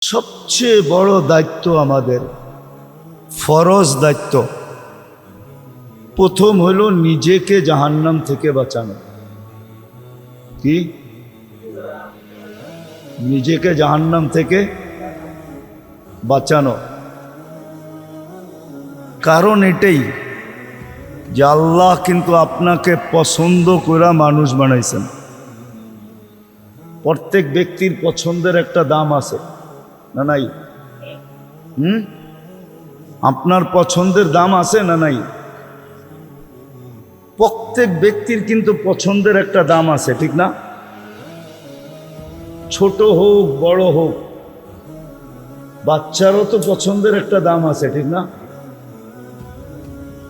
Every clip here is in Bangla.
সবচেয়ে বড় দায়িত্ব আমাদের, ফরজ দায়িত্ব, প্রথম হলো নিজেকে জাহান্নাম থেকে বাঁচানো। কি? নিজেকে জাহান্নাম থেকে বাঁচানো। কারণ এটাই যে আল্লাহ কিন্তু আপনাকে পছন্দ করে মানুষ বানাইছেন। প্রত্যেক ব্যক্তির পছন্দের একটা দাম আছে না নাই? আপনার পছন্দের দাম আছে না নাই? প্রত্যেক ব্যক্তির কিন্তু পছন্দের একটা দাম আছে, ঠিক না? ছোট হোক বড় হোক, বাচ্চারও তো পছন্দের একটা দাম আছে, ঠিক না?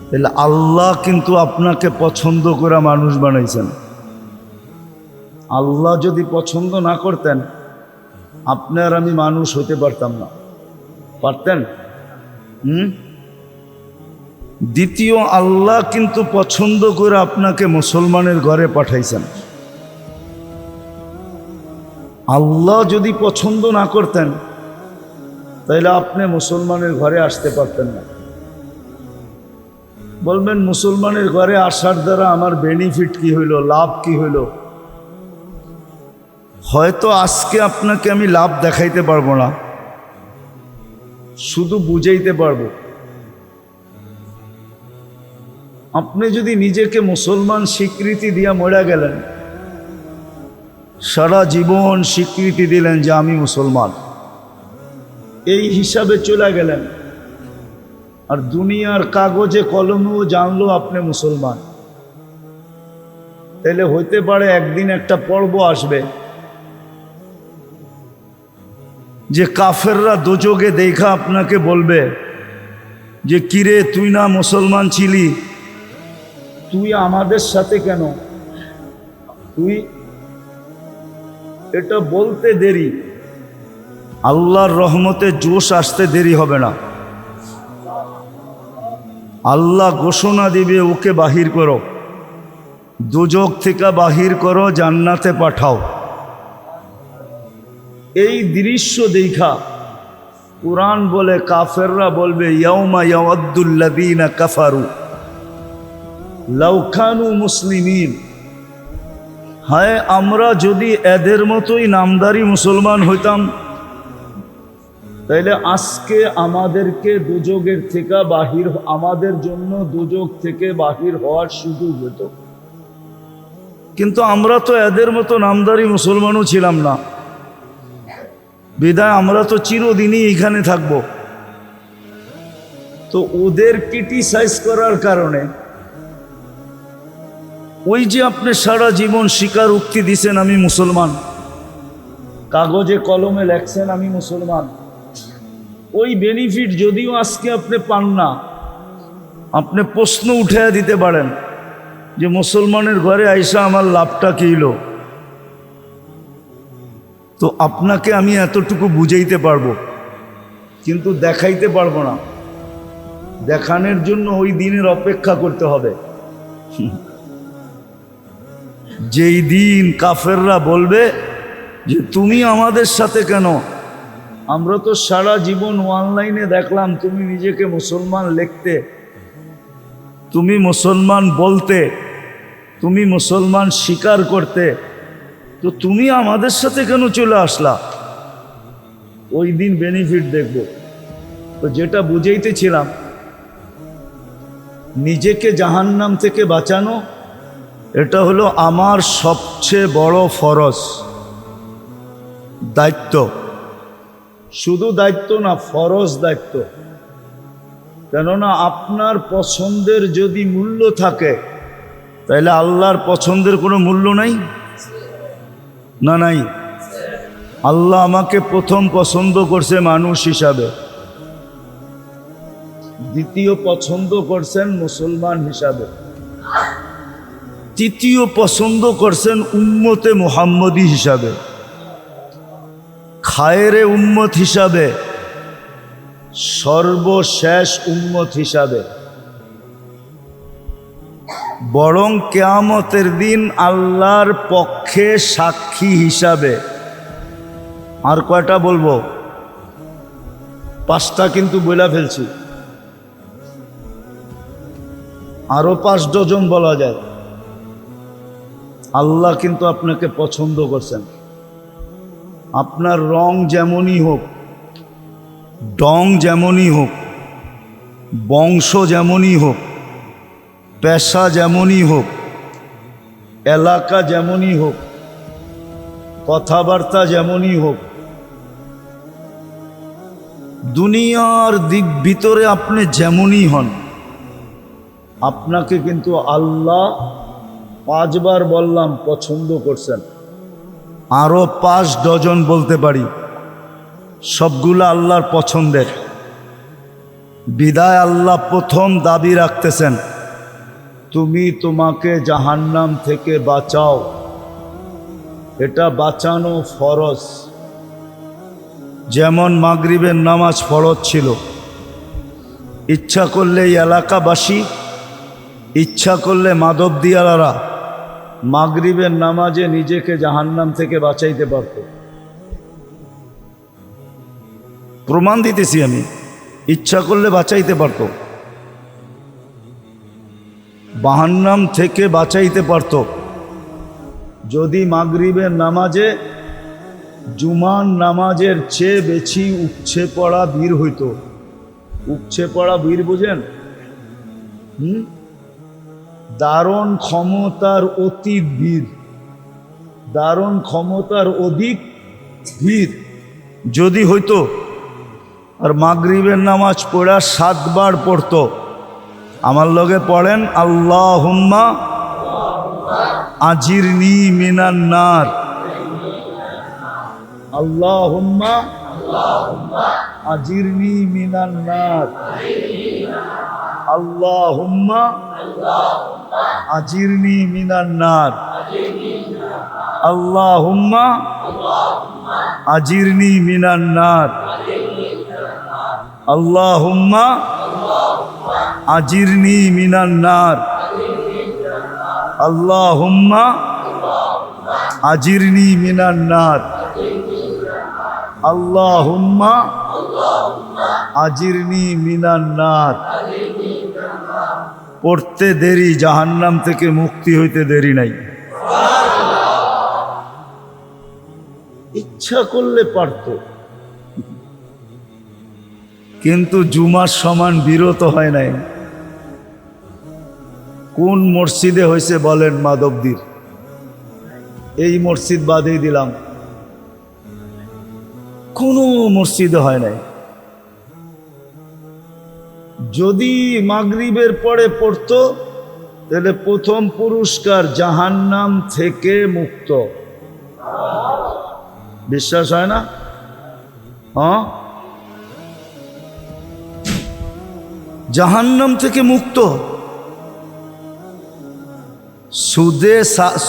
তাহলে আল্লাহ কিন্তু আপনাকে পছন্দ করে মানুষ বানাইছেন। আল্লাহ যদি পছন্দ না করতেন, আপনি আর আমি মানুষ হতে পারতাম না। পারতেন? দ্বিতীয়, আল্লাহ কিন্তু পছন্দ করে আপনাকে মুসলমানের ঘরে পাঠাইছেন। আল্লাহ যদি পছন্দ না করতেন, তাহলে আপনি মুসলমানের ঘরে আসতে পারতেন না। বলবেন মুসলমানের ঘরে আসার দ্বারা আমার বেনিফিট কি হইল, লাভ কি হইল? হয়তো আজকে আপনাকে আমি লাভ দেখাইতে পারবো না, শুধু বুঝাইতে পারবো। আপনি যদি নিজেকে মুসলমান স্বীকৃতি দিয়া মরে গেলেন, সারা জীবন স্বীকৃতি দিলেন যে আমি মুসলমান, এই হিসাবে চলে গেলেন, আর দুনিয়ার কাগজে কলমেও জানলো আপনি মুসলমান, তাহলে হইতে পারে একদিন একটা পর্ব আসবে যে কাফেররা দোজখে দেখা আপনাকে বলবে যে কিরে, তুই না মুসলমান ছিলি, তুই আমাদের সাথে কেন? তুই এটা বলতে দেরি, আল্লাহর রহমতে জোশ আসতে দেরি হবে না। আল্লাহ ঘোষণা দিবে, ওকে বাহির করো, দোজখ থেকে বাহির করো, জান্নাতে পাঠাও। এই দৃশ্য দেখা কুরআন বলে কাফেররা বলবে ইয়াউমা ইয়াওয়াদ্দুল্লাযীনা কাফারু লাউ কানু মুসলিমিন। হায়, আমরা যদি এদের মতোই নামদারি মুসলমান হইতাম, তাইলে আজকে আমাদেরকে দোজখের থেকে বাহির, আমাদের জন্য দোজখ থেকে বাহির হওয়ার সুযোগ হতো। কিন্তু আমরা তো এদের মতো নামদারি মুসলমানও ছিলাম না, বিধায় আমরা তো চিরদিনই এখানে থাকব। তো ওদের ক্রিটিসাইজ করার কারণে, ওই যে আপনি সারা জীবন স্বীকারোক্তি দিছেন আমি মুসলমান, কাগজে কলমে লেখছেন আমি মুসলমান, ওই বেনিফিট যদিও আজকে আপনি পান না, আপনি প্রশ্ন উঠাইয়া দিতে পারেন যে মুসলমানের ঘরে আইসা আমার লাভটা কি হলো? তো আপনাকে আমি এতটুকু বুঝাইতে পারবো, কিন্তু দেখাইতে পারবো না। দেখানোর জন্য ওই দিনের অপেক্ষা করতে হবে, যেই দিন কাফেররা বলবে যে তুমি আমাদের সাথে কেন? আমরা তো সারা জীবন অনলাইনে দেখলাম তুমি নিজেকে মুসলমান লিখতে, তুমি মুসলমান বলতে, তুমি মুসলমান স্বীকার করতে, তো তুমি আমাদের সাথে কেন চলে আসলা? ওই দিন বেনিফিট দেখব। তো যেটা বুঝাইতেছিলাম, নিজেকে জাহান্নাম থেকে বাঁচানো, এটা হলো আমার সবচেয়ে বড় ফরজ দায়িত্ব। শুধু দায়িত্ব না, ফরজ দায়িত্ব। কেননা আপনার পছন্দের যদি মূল্য থাকে, তাহলে আল্লাহর পছন্দের কোনো মূল্য নাই না? নাই। আল্লাহ আমাকে প্রথম পছন্দ করছে মানুষ হিসাবে, দ্বিতীয় পছন্দ করছেন মুসলমান হিসাবে, তৃতীয় পছন্দ করছেন উম্মতে মুহাম্মদী হিসাবে, খায়েরে উম্মত হিসাবে, সর্বশেষ উম্মত হিসাবে। বরং কিয়ামতের দিন আল্লাহর পক্ষে সাক্ষী হিসাবে। আর কয়টা বলবো? 5টা কিন্তু বইলা ফেলছি, আরো 5 ডজন বলা যায়। আল্লাহ কিন্তু আপনাকে পছন্দ করছেন। আপনার রং যেমনই হোক, ডং যেমনই হোক, বংশ যেমনই হোক, পেশা যেমনই হোক, এলাকা যেমনই হোক, কথাবার্তা যেমনই হোক, দুনিয়ার দিক ভিতরে আপনি যেমনই হন, আপনাকে কিন্তু আল্লাহ 5 বার বললাম পছন্দ করছেন। আরো 5 ডজন বলতে পারি, সবগুলো আল্লাহর পছন্দের। বিদায় আল্লাহ প্রথম দাবি রাখতেছেন, তুমি তোমাকে জাহান্নাম থেকে বাঁচাও। এটা বাঁচানো ফরজ। যেমন মাগরিবের নামাজ ফরজ ছিল, ইচ্ছা করলে এই এলাকাবাসী, ইচ্ছা করলে মাদবদিয়ালারা মাগরিবের নামাজে নিজেকে জাহান্নাম থেকে বাঁচাইতে পারত। প্রমাণ দিতেছি আমি, ইচ্ছা করলে বাঁচাইতে পারত, জাহান্নাম থেকে বাঁচাইতে পারত। যদি মাগরিবের নামাজে জুমার নামাজের চেয়ে বেশি উপচে পড়া বীর হইতো। উপচে পড়া বীর বুঝেন? দারুণ ক্ষমতার অতীত বীর, দারুণ ক্ষমতার অধিক বীর যদি হইতো, আর মাগরিবের নামাজ পড়া 7 বার পড়তো। আমার লগে পড়েন, আল্লাহুম্মা আজিরনি মিনান নার, আল্লাহুম্মা আজিরনি মিনান নার, আল্লাহুম্মা আজিরনি মিনান নার, আল্লাহুম্মা আজিরনি মিনান নার, আল্লাহুম্মা আজিরনি মিনান নার, আল্লাহুম্মা আজিরনি মিনান নার, আল্লাহুম্মা আজিরনি মিনান নার। পড়তে দেরি, জাহান্নাম থেকে মুক্তি হইতে দেরি নাই। ইচ্ছা করলে পারত, কিন্তু জুমার সমান বিরত হয় নাই। কোন মসজিদে হয়েছে বলেন? মাধবদীর এই মসজিদ বাদেই দিলাম, কোনো মসজিদে হয় নাই। যদি মাগরিবের পরে পড়তো তাহলে প্রথম পুরস্কার জাহান্নাম থেকে মুক্ত। বিশ্বাস হয় না? হ্যাঁ, জাহান্নাম থেকে মুক্ত।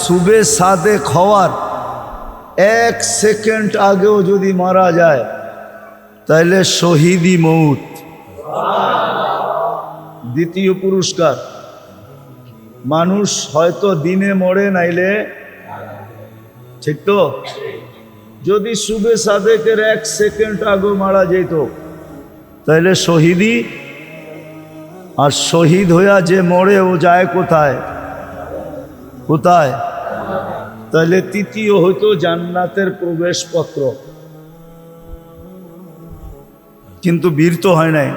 সুবে সাদে খাওয়ার 1 সেকেন্ড আগেও যদি মারা যায় তাইলে শহীদি মৌত। দ্বিতীয় পুরস্কার, মানুষ হয়তো দিনে মরে নাইলে, ঠিক তো? যদি সুবে সাদেকের 1 সেকেন্ড আগেও মারা যেত তাইলে শহীদি। আর শহীদ হইয়া যে মরে ও যায় কোথায়? কোথায়? তাহলে তৃতীয় হইতো জান্নাতের প্রবেশপত্র। কিন্তু বীর তো হয় নাই।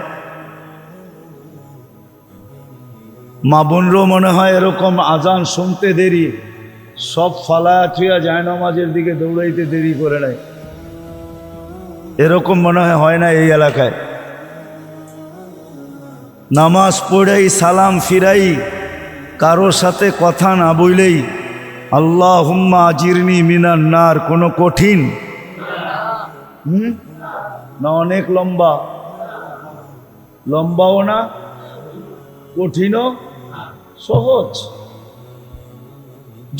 মা বোনরও মনে হয় এরকম আজান শুনতে দেরি, সব ফালায়া থুয়া যায় নামাজের দিকে দৌড়াইতে দেরি করে নাই। এরকম মনে হয় না এই এলাকায়। নামাজ পড়েই সালাম ফিরাই, কারোর সাথে কথা না বইলেই আল্লাহুম্মা আজিরনি মিনান নার কোনো কঠিন না? অনেক লম্বা, লম্বাও না, কঠিনও, সহজ।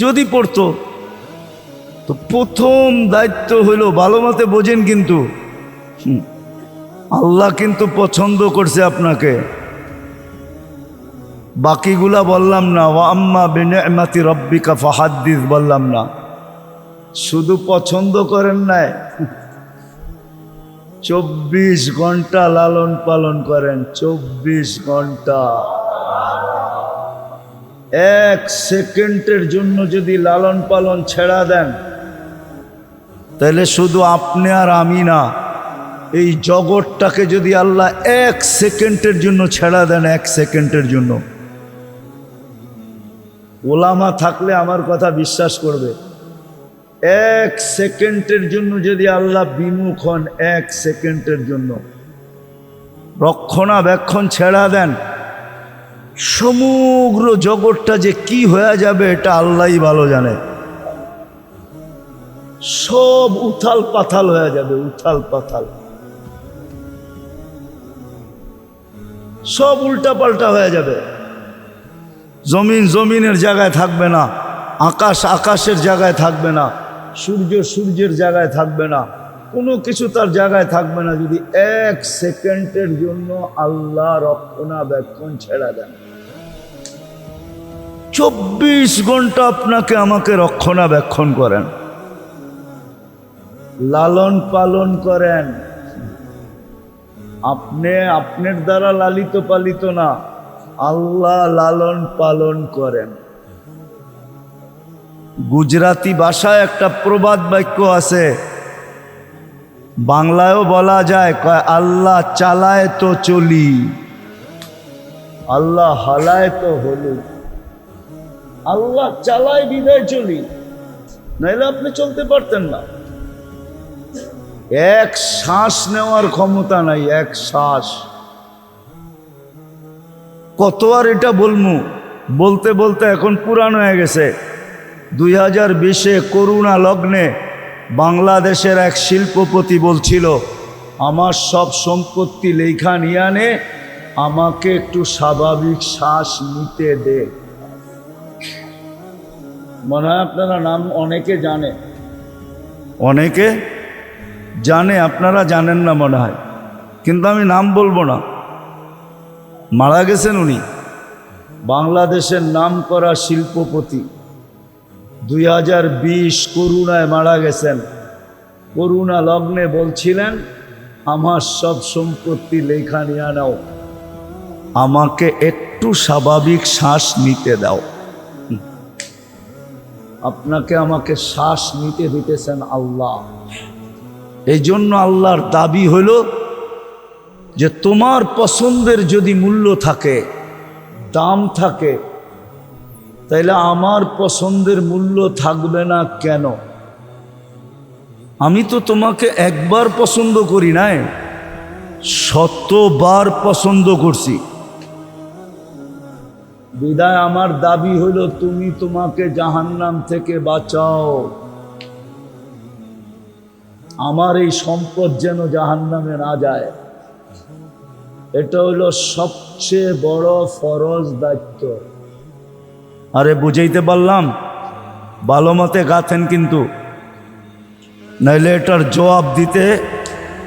যদি পড়তো তো প্রথম দায়িত্ব হইল, ভালো মতে বোঝেন কিন্তু, আল্লাহ কিন্তু পছন্দ করছে আপনাকে। বাকিগুলা বললাম না, ওয়া আম্মা বিনিআমাতি রাব্বিকা ফাহাদ্দিস বললাম না। শুধু পছন্দ করেন নাই, 24 ঘন্টা লালন পালন করেন, 24 ঘন্টা। 1 সেকেন্ডের জন্য যদি লালন পালন ছেড়া দেন, তাহলে শুধু আপনি আর আমি না, এই জগৎটাকে যদি আল্লাহ 1 সেকেন্ডের জন্য ছেড়া দেন, 1 সেকেন্ডের জন্য, ওলামা থাকলে আমার কথা বিশ্বাস করবে। 1 সেকেন্ডের জন্য যদি আল্লাহ বিমুখ হন, 1 সেকেন্ডের জন্য রক্ষণাবেক্ষণ ছেড়া দেন, সমগ্র জগৎটা যে কি হয়ে যাবে এটা আল্লাহই ভালো জানে। সব উথাল পাথাল হয়ে যাবে, উথাল পাথাল, সব উল্টা পাল্টা হয়ে যাবে। জমিন জমিনের জায়গায় থাকবে না, আকাশ আকাশের জায়গায় থাকবে না, সূর্য সূর্যের জায়গায় থাকবে না, কোনো কিছু তার জায়গায় থাকবে না যদি 1 সেকেন্ডের জন্য আল্লাহ রক্ষণাবেক্ষণ ছেড়ে দেন। 24 ঘন্টা আপনাকে আমাকে রক্ষণাবেক্ষণ করেন, লালন পালন করেন। আপনি আপনার দ্বারা লালিত পালিত না, আল্লাহ লালন পালন করেন। গুজরাটি ভাষায় একটা প্রবাদ বাক্য আছে, বাংলায়ও বলা যায়, কয় আল্লাহ চালায় তো চলি, আল্লাহ হালায় তো হলি। আল্লাহ চালায় বিদায় চলি, নাইলে আপনি চলতে পারতেন না। 1 শ্বাস নেওয়ার ক্ষমতা নাই, 1 শ্বাস। কত আর এটা বলমু, বলতে বলতে এখন পুরানো হয়ে গেছে। 2020-এ করোনা লগ্নে বাংলাদেশের এক শিল্পপতি বলছিল, আমার সব সম্পত্তি লেখা নিয়ে আনে, আমাকে একটু স্বাভাবিক শ্বাস নিতে দে। মনে হয় আপনারা নাম অনেকে জানে, অনেকে জানে, আপনারা জানেন না মনে হয়, কিন্তু আমি নাম বলবো না। মারা গেছেন উনি, বাংলাদেশের নামকরা শিল্পপতি। 2020 করোনায় মারা গেছেন। করোনা লগ্নে বলছিলেন, আমার সব সম্পত্তি লেখা নিয়ে নাও, আমাকে একটু স্বাভাবিক শ্বাস নিতে দাও। আপনাকে আমাকে শ্বাস নিতে দিতেছেন আল্লাহ। এই জন্য আল্লাহর দাবি হইল যে তোমার পছন্দের যদি মূল্য থাকে, দাম থাকে, তাইলে আমার পছন্দের মূল্য থাকবে না কেন? আমি তো তোমাকে একবার পছন্দ করি নাই, 100বার পছন্দ করছি। বিদায় আমার দাবি হলো তুমি তোমাকে জাহান্নাম থেকে বাঁচাও। আমার এই সম্পদ যেন জাহান্নামে না যায়, এটা হলো সবচেয়ে বড় ফরজ দায়িত্ব। আরে বুঝাইতে পারলাম? ভালো মতে গাথেন কিন্তু, নাইলে এটার জবাব দিতে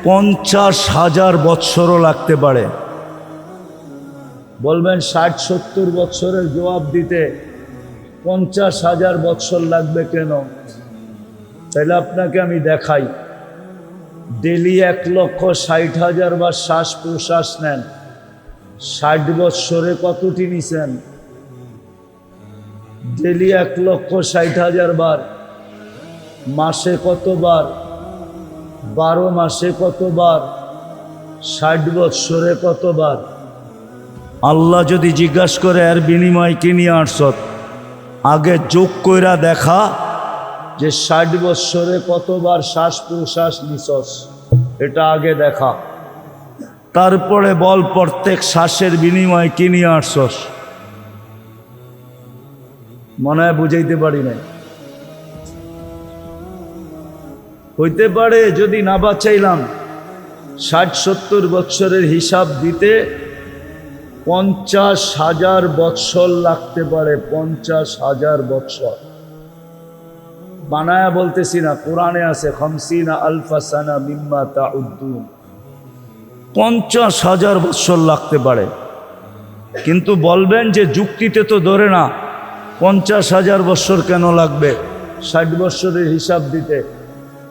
50,000 বৎসরও লাগতে পারে। বলবেন 60-70 বৎসরের জবাব দিতে 50,000 বৎসর লাগবে কেন? তাহলে আপনাকে আমি দেখাই, ডেলি 1,60,000 বার শ্বাস প্রশ্বাস নেন, 60 বৎসরে কতটি নিছেন? ডেলি 1,60,000 বার। মাসে কতবার? 12 মাসে কতবার? 60 বৎসরে কতবার? আল্লাহ যদি জিজ্ঞাসা করে এর বিনিময় কি নিয়ে আসছত, আগে যোগ কইরা দেখা যে 60 বৎসরে কতবার শ্বাস প্রশ্বাস নিছস, এটা আগে দেখা। তারপরে বল প্রত্যেক শ্বাসের বিনিময় কি নিয়ে আসছস। মনে হয় বুঝাইতে পারি নাই। হইতে পারে যদি না বাঁচাইলাম 60-70 বৎসরের হিসাব দিতে 50,000 বৎসর লাগতে পারে, 50,000 বৎসর। বানায়া বলতেছি না, কোরআনে আছে 50 আলফা সানা মিম্মা তাউদ্দুন, 50,000 বৎসর লাগতে পারে। কিন্তু বলবেন যে যুক্তিতে তো ধরে না, 50,000 বৎসর কেন লাগবে 60 বৎসরের হিসাব দিতে?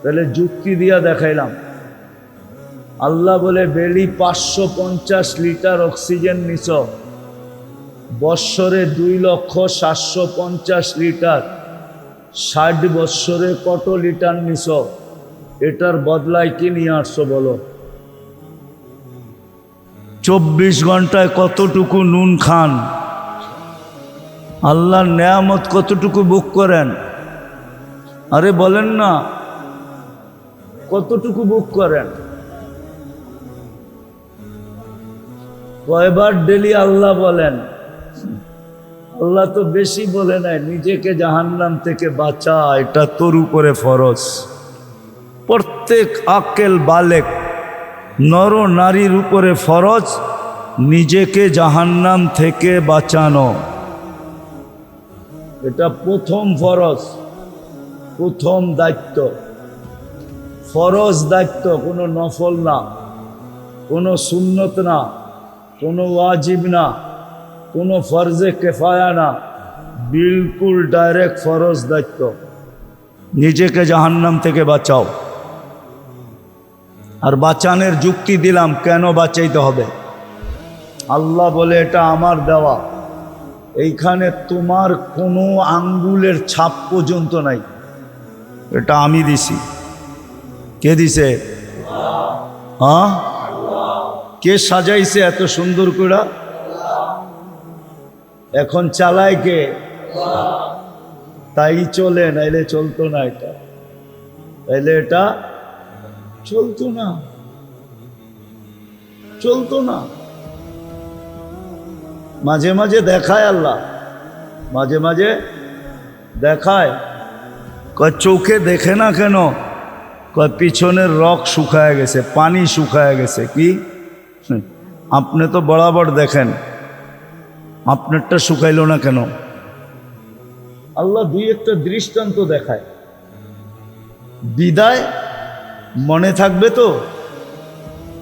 তাহলে যুক্তি দিয়া দেখাইলাম। আল্লাহ বলে বেলি 550 লিটার অক্সিজেন নিছ, বৎসরে 2,750,000 লিটার, 60 বৎসরে কত লিটার নিছ? এটার বদলায় কি নিয়ে আসছো বলো? 24 ঘন্টায় কতটুকু নুন খান? আল্লাহর নেয়ামত কতটুকু বুক করেন? আরে বলেন না, কতটুকু বুক করেন? কয়বার ডেলি আল্লাহ বলেন? আল্লাহ তো বেশি বলে নাই, নিজেকে জাহান্নাম থেকে বাঁচা, এটা তোর উপরে ফরজ। প্রত্যেক আকেল বালেক নর নারীর উপরে ফরজ নিজেকে জাহান্নাম থেকে বাঁচানো। এটা প্রথম ফরজ, প্রথম দায়িত্ব, ফরজ দায়িত্ব, কোনো নফল না, কোনো সুন্নত না, কোনো ওয়াজিব না, কোনো ফরজে কেফায়া না, বিলকুল ডাইরেক্ট ফরজ দায়িত্ব। নিজেকে জাহান্নাম থেকে বাঁচাও। আর বাঁচানোর যুক্তি দিলাম, কেন বাঁচাইতে হবে? আল্লাহ বলে এটা আমার দেওয়া, এইখানে তোমার কোনো আঙ্গুলের ছাপ পর্যন্ত নাই, এটা আমি দিছি। কে দিছে? হ্যাঁ, কে সাজাইছে এত সুন্দর করে? এখন চালায় কে? তাই চলে, নাইলে চলতো না, এটা তাইলে এটা চলতো না, চলতো না। মাঝে মাঝে দেখায় আল্লাহ, মাঝে মাঝে দেখায়। কয় চোখে দেখে না কেন? কয় পিছনের রক শুকায় গেছে, পানি শুকায় গেছে। কি আপনি তো বরাবর দেখেন, আপনারটা শুকাইল না কেন? আল্লাহ দুই একটা দৃষ্টান্ত দেখায়, বিদায় মনে থাকবে তো।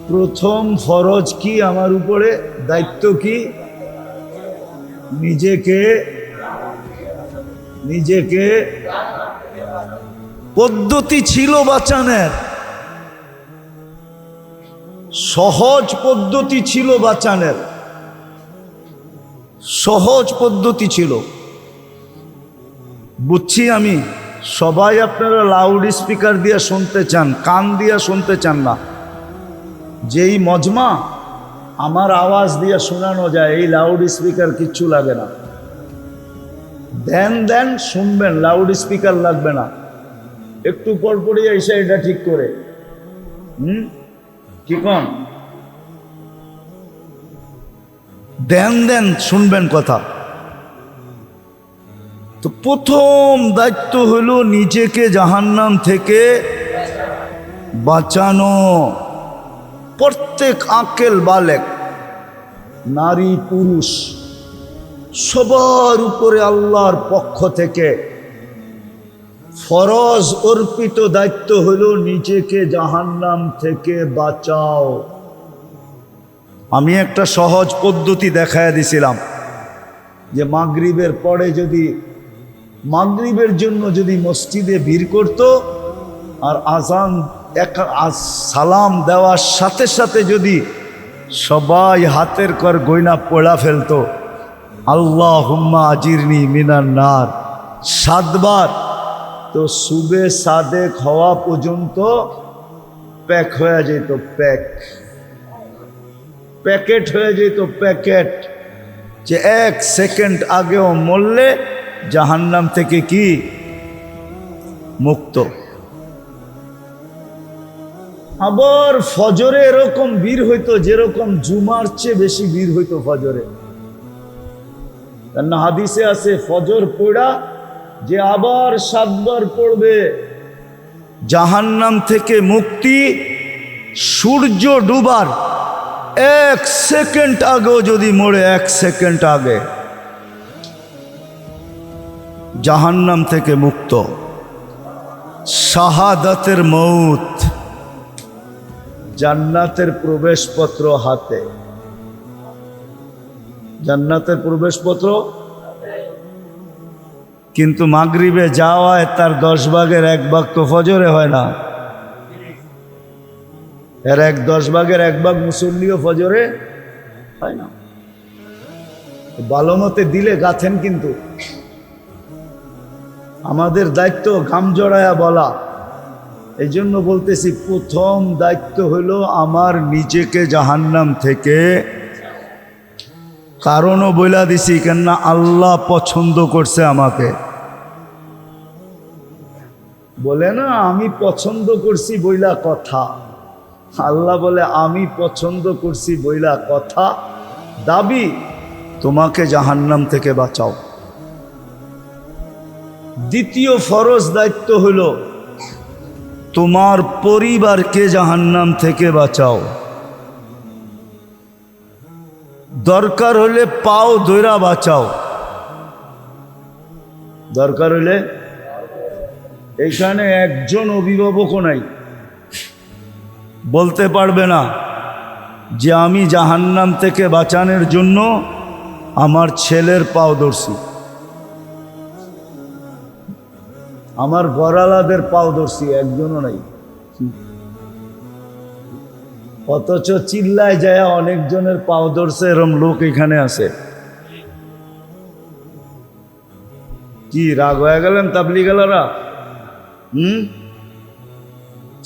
প্রথম ফরজ কি আমার উপরে? দায়িত্ব কি? নিজেকে নিজেকে পদ্ধতি ছিল বাঁচানোর, সহজ পদ্ধতি ছিল বাঁচানোর, সহজ পদ্ধতি ছিল। বুঝছি আমি, সবাই আপনারা লাউড স্পিকার দিয়ে শুনতে চান, কান দিয়ে শুনতে চান না। যেই মজমা আমার আওয়াজ দিয়ে শোনানো যায়, এই লাউড স্পিকার কিচ্ছু লাগে না। দেন দেন শুনবেন, লাউড স্পিকার লাগবে না। একটু পরপরই এসে এটা ঠিক করে কি কন, দেন দেন শুনবেন কথা। তো প্রথম দায়িত্ব হলো নিজেকে জাহান্নাম থেকে বাঁচানো। প্রত্যেক আকেল বালেক, নারী পুরুষ, সবার উপরে আল্লাহর পক্ষ থেকে ফরজ অর্পিত দায়িত্ব হলো নিজেকে জাহান্নাম থেকে বাঁচাও। আমি একটা সহজ পদ্ধতি দেখায় দিছিলাম যে মাগরিবের পরে যদি, মাগরিবের জন্য যদি মসজিদে ভিড় করত আর আজান সালাম দেওয়ার সাথে সাথে যদি সবাই হাতের কর গয়না পড়া ফেলতো, আল্লাহুম্মা আজিরনি মিনান নার 7 বার, তো সুবে সাদেক হওয়া পর্যন্ত প্যাক হয়ে যেত, প্যাকেট হয়ে যেত, প্যাকেট। যে 1 সেকেন্ড আগেও মরলে জাহান্নাম থেকে কি মুক্ত। আবার ফজরে এরকম ভিড় হইতো, যেরকম জুমার চেয়ে বেশি ভিড় হইতো ফজরে। কেন হাদিসে আছে, ফজর পড়া যে আবার 7 বার পড়বে জাহান্নাম থেকে মুক্তি। সূর্য ডুবার 1 সেকেন্ড আগেও যদি মরে, 1 সেকেন্ড আগে জাহান্নাম থেকে মুক্ত। শাহাদাতের মৌত, জান্নাতের প্রবেশপত্র হাতে, জান্নাতের প্রবেশপত্র। কিন্তু মাগরিবে যাওয়ায় তার 10 ভাগের 1 ভাগ তো ফজরে হয় না। এর 10 ভাগের 1 ভাগ মুসল্লিও ফজরে হয় না। ভালো মতে দিলে গাথেন, কিন্তু আমাদের দায়িত্ব ঘাম জড়ায়া বলা। এই জন্য বলতেছি, প্রথম দায়িত্ব হলো আমার নিজেকে জাহান্নাম থেকে, কারণও বইলা দিছি, কেননা আল্লাহ পছন্দ করছে আমাকে। বলে না আমি পছন্দ করছি বইলা কথা, আল্লাহ বলে আমি পছন্দ করছি বইলা কথা, দাবি তোমাকে জাহান্নাম থেকে বাঁচাও। দ্বিতীয় ফরজ দায়িত্ব হলো তোমার পরিবারকে জাহান্নাম থেকে বাঁচাও। দরকার হলে পাও ধইরা বাঁচাও, দরকার হলে। এখানে একজন অভিভাবকও নাই বলতে পারবে না যে আমি জাহান্নাম থেকে বাঁচানোর জন্য আমার ছেলের পাও ধরছি, আমার গড়ালাদের পাও ধরছি, একজনও নাই। অথচ চিল্লায় যায় অনেকজনের পাও ধরছে, এরম লোক এখানে আছে। কি রাগ হয়ে গেলেন তাবলিগালারা?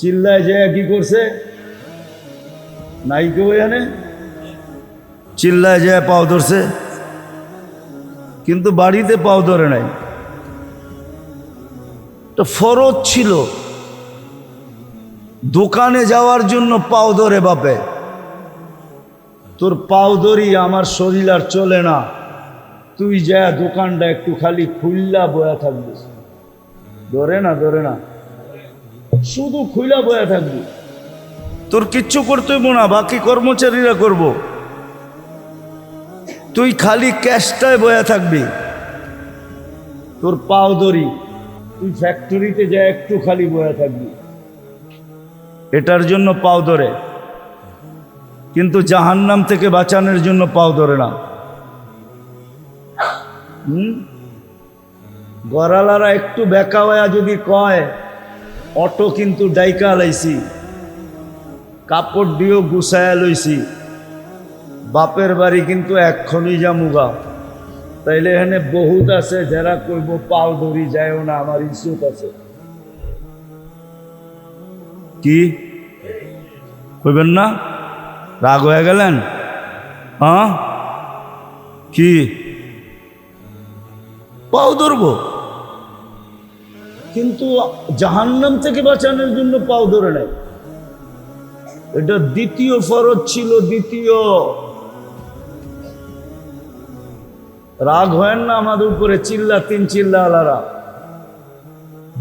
চিল্লায় যায় কি করছে? নাই কেউ এখানে চিল্লায় যায় পাও ধরছে, কিন্তু বাড়িতে পাও ধরে নাই। তো ফরজ ছিল দোকানে যাওয়ার জন্য পাও ধরে, বাপে তোর পাও ধরি আমার শরীর আর চলে না, তুই যা দোকানটা একটু খালি খুললা বয়া থাকবি। ধরে না, ধরে না, শুধু খুইলা বয়া থাকবি, তোর কিচ্ছু করতে হইব না, বাকি কর্মচারীরা করব, তুই খালি ক্যাশটায় বয়া থাকবি। তোর পাও ধরি, তুই ফ্যাক্টরিতে যা একটু খালি বয়া থাকবি, এটার জন্য পাও ধরে, কিন্তু জাহান্নাম থেকে বাঁচানোর জন্য পাও ধরে না। গড়ালারা একটু বেকা হয়া যদি কয় অটো কিন্তু ডাইকা লাইছি, কাপড় দিয়েও গুছায়া লইছি, বাপের বাড়ি কিন্তু এক্ষণই যামুগা, তাইলে এখানে বহুত আছে যারা কইব পাও ধরি যায়ও না, আমার ইজ্জত আছে। কি কইবেন না? রাগ হয়ে গেলেন? হ্যাঁ, কি পাও ধরবো, কিন্তু জাহান্নাম থেকে বাঁচানোর জন্য পাও ধরে নাই। এটা দ্বিতীয় ফরজ ছিল। দ্বিতীয়, রাগ হয় না আমাদের উপরে, চিল্লা আলারা।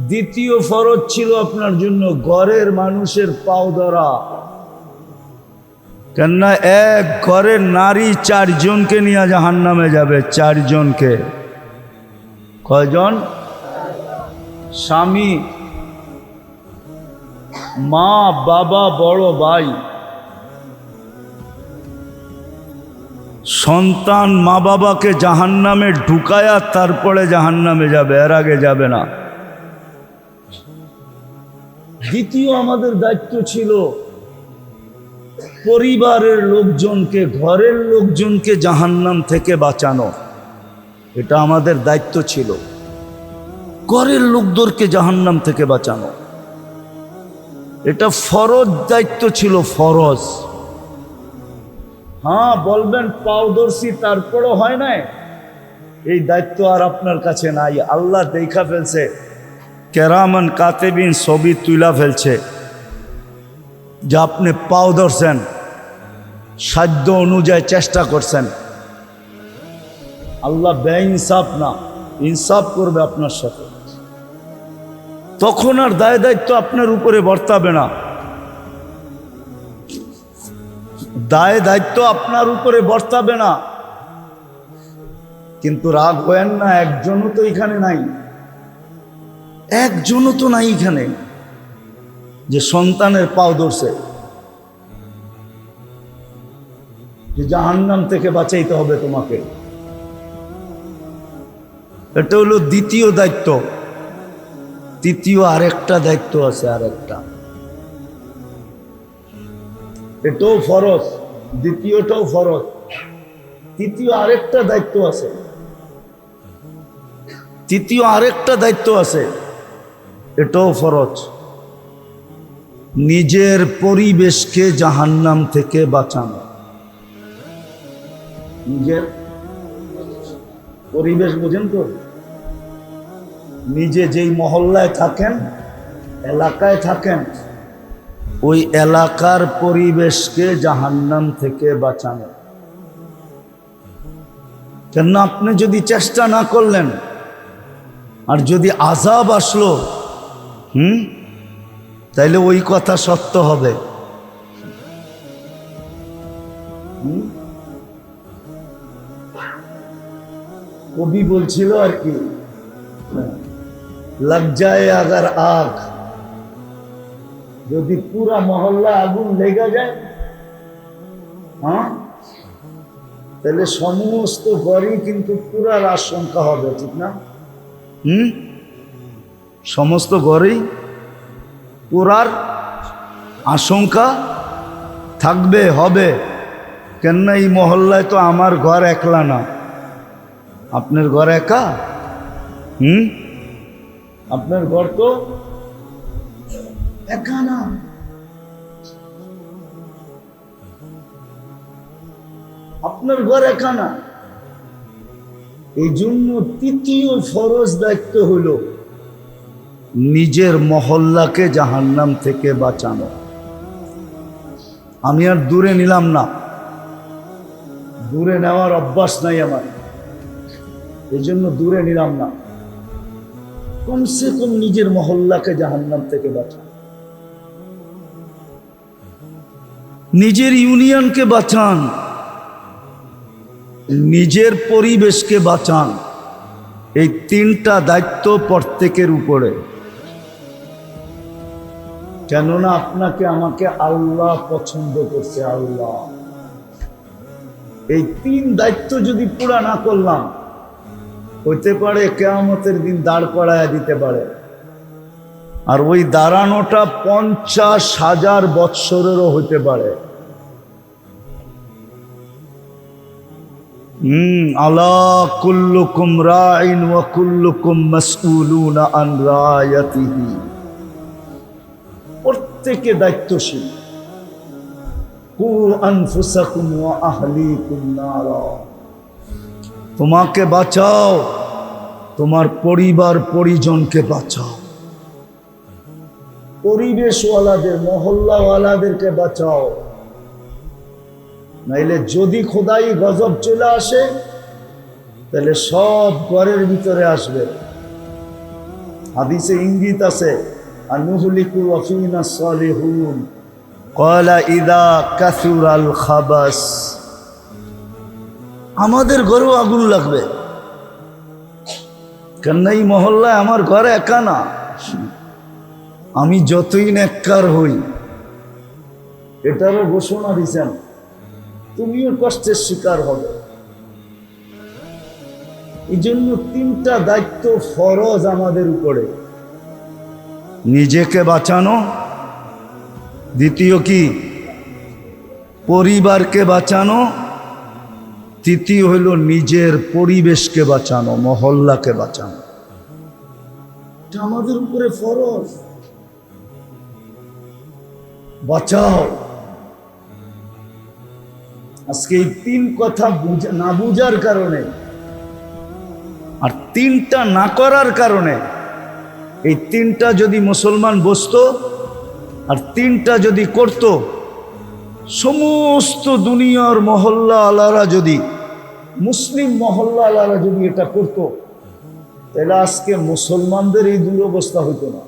দ্বিতীয় ফরজ ছিল আপনার জন্য ঘরের মানুষের পাও ধরা, কেননা এক ঘরের নারী 4 জনকে নিয়ে জাহান্নামে যাবে। 4 জনকে। কয়জন? স্বামী, মা, বাবা, বড় ভাই, সন্তান মা বাবাকে জাহান্নামে ঢুকায়া তারপরে জাহান্নামে যাবে, এর আগে যাবে না। দ্বিতীয় আমাদের দায়িত্ব ছিল পরিবারের লোকজনকে, ঘরের লোকজনকে জাহান্নাম থেকে বাঁচানো। এটা আমাদের দায়িত্ব ছিল, ঘরের লোকদেরকে জাহান্নাম থেকে বাঁচানো। এটা ফরজ দায়িত্ব ছিল, ফরজ। হ্যাঁ বলবেন পাও ধরছি তারপরও হয় নাই, এই দায়িত্ব আর আপনার কাছে নাই। আল্লাহ দেখা ফেলছে, কেরামান কাতেবিন ছবি তুলা ফেলছে যে আপনি পাও ধরছেন, সাধ্য অনুযায়ী চেষ্টা করছেন। আল্লাহ বেইনসাফ না, ইনসাফ করবে আপনার সাথে। তখন আর দায় দায়িত্ব আপনার উপরে বর্তাবে না, দায় দায়িত্ব আপনার উপরে বর্তাবে না। কিন্তু রাগ হয়েন না, একজনও তো এখানে নাই, একজনও তো নাই এখানে যে সন্তানের পাও ধরছে, যে জাহান্নাম থেকে বাঁচাইতে হবে তোমাকে। এটা হলো দ্বিতীয় দায়িত্ব। তৃতীয় আরেকটা দায়িত্ব আছে, আরেকটা। এটাও ফরজ, দ্বিতীয়টাও ফরজ। তৃতীয় আরেকটা দায়িত্ব আছে, তৃতীয় আরেকটা দায়িত্ব আছে, এটাও ফরজ। নিজের পরিবেশকে জাহান্নাম থেকে বাঁচানো। নিজের পরিবেশ বুঝেন তো? নিজে যেই মহল্লায় থাকেন, এলাকায় থাকেন, ওই এলাকার পরিবেশকে জাহান্নাম থেকে বাঁচানো। কেন আপনি যদি চেষ্টা না করলেন আর যদি আযাব আসলো, তাইলে ওই কথা সত্য হবে। কবি বলছিল আর কি, লাগ যায় আগার আগ, যদি পুরা মহল্লা আগুন লেগে যায়, তাহলে সমস্ত ঘরই কিন্তু পুরার আশঙ্কা হবে, ঠিক না? সমস্ত ঘরেই পুরার আশঙ্কা থাকবে, হবে। কেননা এই মহল্লায় তো আমার ঘর একলা না, আপনার ঘর একা। আপনার ঘর তো একা না। আপনার ঘর একা না। এই জন্য তৃতীয় ফরজ দায়িত্ব হলো নিজের মহল্লাকে জাহান্নাম থেকে বাঁচানো। আমি আর দূরে নিলাম না, দূরে নেওয়ার অভ্যাস নাই আমার, এই জন্য দূরে নিলাম না। কমসে কম নিজের মহল্লাকে জাহান্নাম থেকে বাঁচান, নিজের ইউনিয়নকে বাঁচান, নিজের পরিবেশকে বাঁচান। এই তিনটা দায়িত্ব প্রত্যেকের উপরে। কেননা আপনাকে আমাকে আল্লাহ পছন্দ করছে, আল্লাহ। এই তিন দায়িত্ব যদি পুরা না করলাম, হইতে পারে কিয়ামতের দিন দাঁড় করায়া দিতে পারে, আর ওই দাঁড়ানোটা 50,000 বৎসরেরও হইতে পারে। আলা কুল্লুকুম রাইন ওয়া কুল্লুকুম মাসউলুনা আন রায়াতিহি। প্রত্যেকে দায়িত্বশীল। কু আনফুসাকুম ওয়া আহলিকুম নারা। তোমাকে বাঁচাও, তোমার পরিবার পরিজনকে বাঁচাও, পরিবেশওয়ালাদের মহল্লাওয়ালাদেরকে বাঁচাও। নাইলে যদি খোদাই গজব চলে আসে, তাহলে সব ঘরের ভিতরে আসবে। হাদিসে ইঙ্গিত আছে, আনুহলিকু ওয়া ফিনা সালিহুন ক্বালা ইযা কাসুরাল খাবাস। আমাদের ঘরেও আগুন লাগবে। কেন এই মহল্লায় আমার ঘর একা না, আমি যতই নেককার হই, এটারও ঘোষণা দিয়েছেন, তুমিও কষ্টের শিকার হবে। এই জন্য তিনটা দায়িত্ব ফরজ আমাদের উপরে। নিজেকে বাঁচানো, দ্বিতীয় কি পরিবারকে বাঁচানো, তৃতীয় হইল নিজের পরিবেশকে বাঁচানো, মহল্লাকে বাঁচানো। এটা আমাদের উপরে ফরজ। বাঁচাও। আজকে এই তিন কথা না বুঝার কারণে আর তিনটা না করার কারণে, এই তিনটা যদি মুসলমান বসতো আর তিনটা যদি করত, সমস্ত দুনিয়ার মহল্লা আলারা যদি, মুসলিম মহল্লা আলারা যদি এটা করত, তাহলে আজকে মুসলমানদের এই দুরবস্থা হইতো না।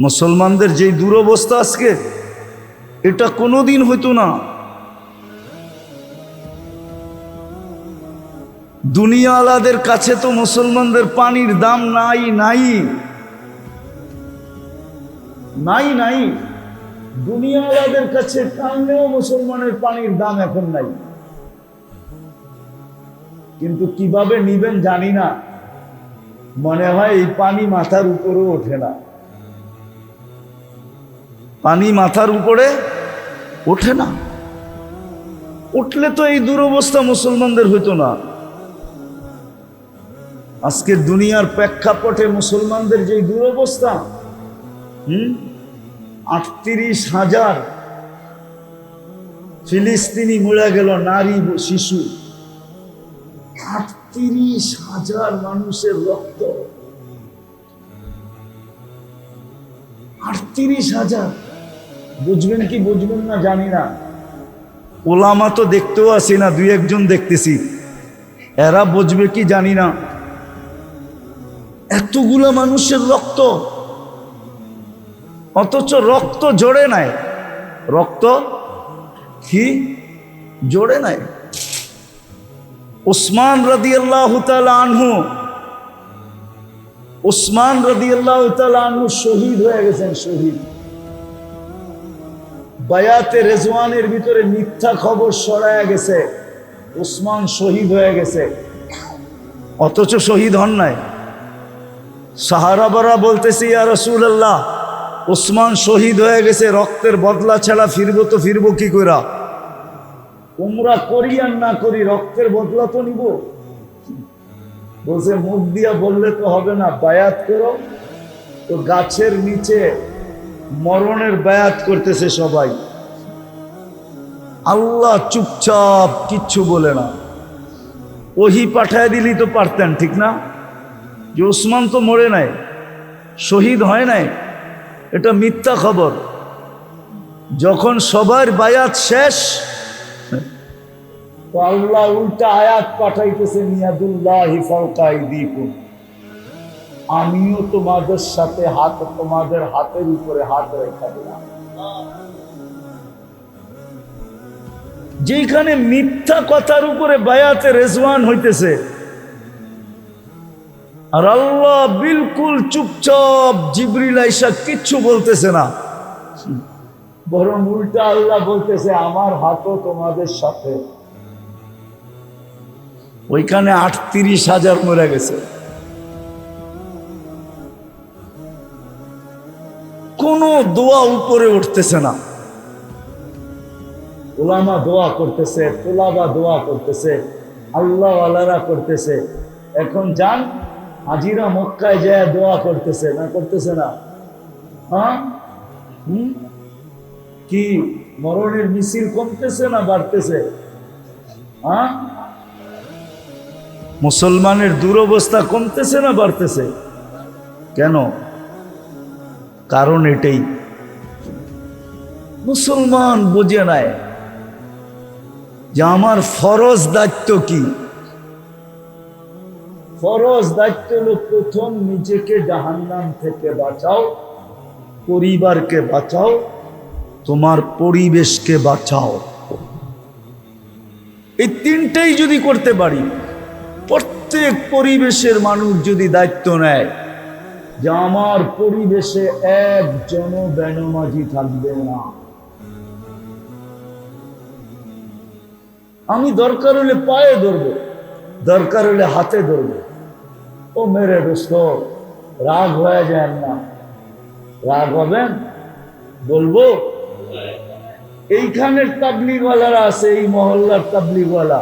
মুসলমানদের যে দুরবস্থা আজকে, এটা কোনোদিন হইতো না। দুনিয়াওয়ালাদের কাছে তো মুসলমানদের পানির দাম নাই নাই নাই নাই। দুনিয়াওয়ালাদের কাছে টানলেও মুসলমানের পানির দাম এখন নাই। কিন্তু কিভাবে নিবেন জানি না, মনে হয় এই পানি মাথার উপরেও ওঠে না। পানি মাথার উপরে ওঠে না। উঠলে তো এই দুরবস্থা মুসলমানদের হইতো না। আজকের দুনিয়ার প্রেক্ষাপটে মুসলমানদের যে দুরবস্থা, 38,000 ফিলিস্তিনি মরে গেল, নারী শিশু, 38,000 মানুষের রক্ত, 38,000। বুঝবেন কি বুঝবেন না জানি না, ওলামা তো দেখতেও আসি না, দুই একজন দেখতেছি, এরা বুঝবে কি জানি না। এতগুলা মানুষের রক্ত, অথচ রক্ত জোড়ে নাই। রক্ত কি জোড়ে নাই? উসমান রাদিয়াল্লাহু তাআলা আনহু, উসমান রাদিয়াল্লাহু তাআলা আনহু শহীদ হয়ে গেছেন। শহীদ, বায়াতে রেজওয়ানের ভিতরে মিথ্যা খবর ছড়ায়া গেছে, উসমান শহীদ হয়ে গেছে, অথচ শহীদ হন নাই। সাহাবারা বলতেছে, ইয়া রাসূলুল্লাহ, উসমান শহীদ হয়ে গেছে, রক্তের বদলা ছাড়া ফিরবো তো ফিরবো কি কইরা? উমরা করি আর না করি, রক্তের বদলা তো নিব। বলছে মুখ দিয়া বললে তো হবে না, বায়াত করো। তো গাছের নিচে মরণের বায়াত করতেছে সবাই। আল্লাহ চুপচাপ, কিচ্ছু বলে না। ওহি পাঠায় দিলি তো পারতেন, ঠিক না? যে উসমান তো মরে নাই, শহীদ হয় নাই, এটা মিথ্যা খবর। যখন সবার বায়াত শেষ, তো আল্লাহ উল্টা আয়াত পাঠাইতেছে, নিয়াদুল্লাহি ফাওকা আইদিকুম, আমিও তোমাদের সাথে হাত, তোমাদের হাতের উপরে হাত রেখে দিলাম। যেখানে মিথ্যা কথার উপরে বায়াতে রেজওয়ান হইতেছে, আর আল্লাহ বিলকুল চুপচাপ, জিবরিল আইসা কিচ্ছু বলতেছে না, বরং উল্টা আল্লাহ বলতেছে আমার হাতও তোমাদের সাথে। ওইখানে 38,000 মরে গেছে। কোনো দোয়া উপরে উঠতেছে না। ওলামা দোয়া করতেছে, তোলাবা দোয়া করতেছে, আল্লাহ আল্লাহরা করতেছে। এখন যান, হাজিরা মক্কায় যায় দোয়া করতেছে না, করতেছে না? হ্যাঁ, কি মরণের মিছিল কমতেছে না বাড়তেছে? হ্যাঁ, মুসলমানের দুরবস্থা কমতেছে না বাড়তেছে? কেন? কারণ এটাই, মুসলমান বুঝে নাই যে আমার ফরজ দায়িত্ব কি। ফরজ দায়িত্ব হলো প্রথম নিজেকে জাহান্নাম থেকে বাঁচাও, পরিবারকে বাঁচাও, তোমার পরিবেশকে বাঁচাও। এই তিনটেই যদি করতে পারি, প্রত্যেক পরিবেশের মানুষ যদি দায়িত্ব নেয় যে আমার পরিবেশে একজনও বেনামাজি থাকবে না, আমি দরকার হলে পায়ে ধরবো, দরকার হলে হাতে ধরবো। ও মেরে দোস্ত, রাগ হয়ে যায় না, রাগ হবেন বলবো। এইখানের তাবলিগওয়ালারা আছে, এই মহল্লার তাবলিগওয়ালা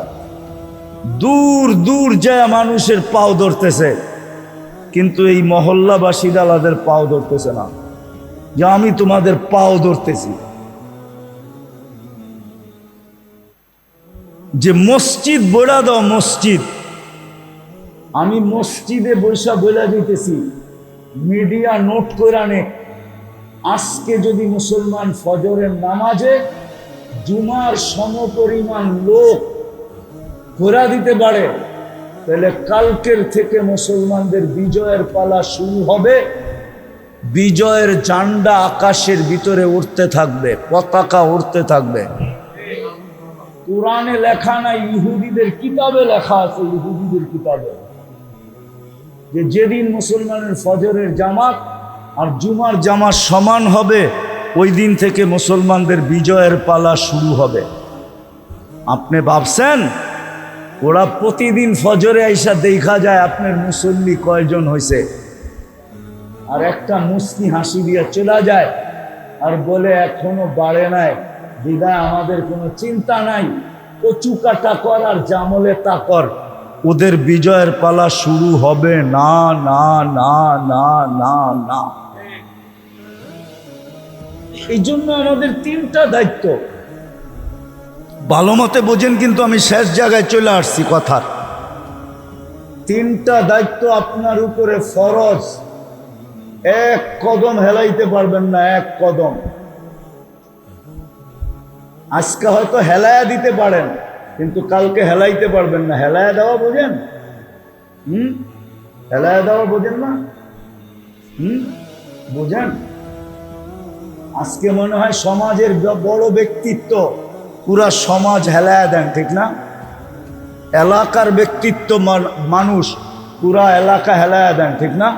দূর দূর যায় মানুষের পাও ধরতেছে, কিন্তু এই মহল্লাবাসীরা তাদের পাও ধরতেছে না, যে আমি তোমাদের পাও ধরতেছি। যে মসজিদ বইলা দাও, মসজিদ, আমি মসজিদে বৈশা বইলা দিতেছি, মিডিয়া নোট করে নে, আজকে যদি মুসলমান ফজরের নামাজে জুমার সমপরিমাণ লোক ঘোরা দিতে পারে, তাহলে কালকের থেকে মুসলমানদের বিজয়ের পালা শুরু হবে। বিজয়ের ঝান্ডা আকাশের ভিতরে উঠতে থাকবে, পতাকা উঠতে থাকবে। কোরআনে লেখা নাই, ইহুদিদের কিতাবে লেখা আছে, ইহুদিদের কিতাবে, যে যেদিন মুসলমানের ফজরের জামাত আর জুমার জামাত সমান হবে, ওই দিন থেকে মুসলমানদের বিজয়ের পালা শুরু হবে। আপনি ভাবছেন ওরা প্রতিদিন ফজরে আইসা দেখা যায় আপনার মুসল্লি কয়জন হয়েছে, আর একটা মুস্কি হাসি দিয়ে চলে যায় আর বলে এখনো বাড়ে নাই, বিদায় আমাদের কোনো চিন্তা নাই, কচু কাটা কর আর জামলে তা কর, ওদের বিজয়ের পালা শুরু হবে না না না না না না। এই জন্য আমাদের তিনটা দায়িত্ব। ভালো মতে বোঝেন, কিন্তু আমি শেষ জায়গায় চলে আসছি কথার। তিনটা দায়িত্ব আপনার উপরে ফরজ, এক কদম হেলাইতে পারবেন না, এক কদম। আজকে হয়তো হেলায়া দিতে পারেন, কিন্তু কালকে হেলাইতে পারবেন না। হেলায়া দেওয়া বোঝেন? হেলায়া দেওয়া বোঝেন না? বোঝেন? আজকে মনে হয় সমাজের বড় ব্যক্তিত্ব, পুরা সমাজ হেলায়া দেন, ঠিক না? এলাকার ব্যক্তিত্ব মানুষ, পুরা এলাকা হেলায়া দেন, ঠিক না?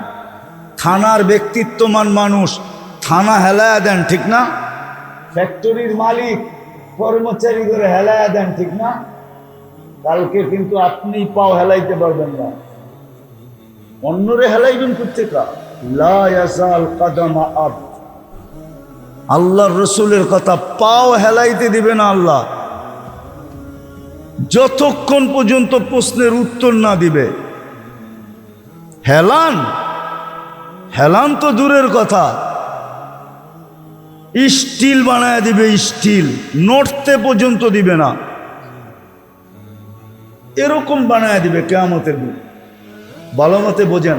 থানার ব্যক্তিত্বমান মানুষ, থানা হেলায়া দেন, ঠিক না? ফ্যাক্টরির মালিক কর্মচারী করে হেলায়া দেন, ঠিক না? কালকে কিন্তু আপনি পাও হেলাইতে পারবেন না, অন্যরে হেলাইবেন কোত্থেকা? লা ইয়াজাল কাদামা আবদ। আল্লাহর রসুলের কথা, পাও হেলাইতে দিবে না আল্লাহ যতক্ষণ পর্যন্ত প্রশ্নের উত্তর না দিবে। হেলান হেলান তো দূরের কথা, স্টিল বানায় দিবে, স্টিল নড়তে পর্যন্ত দিবে না, এরকম বানায় দিবে কিয়ামতের দিন। ভালো মতে বোঝেন।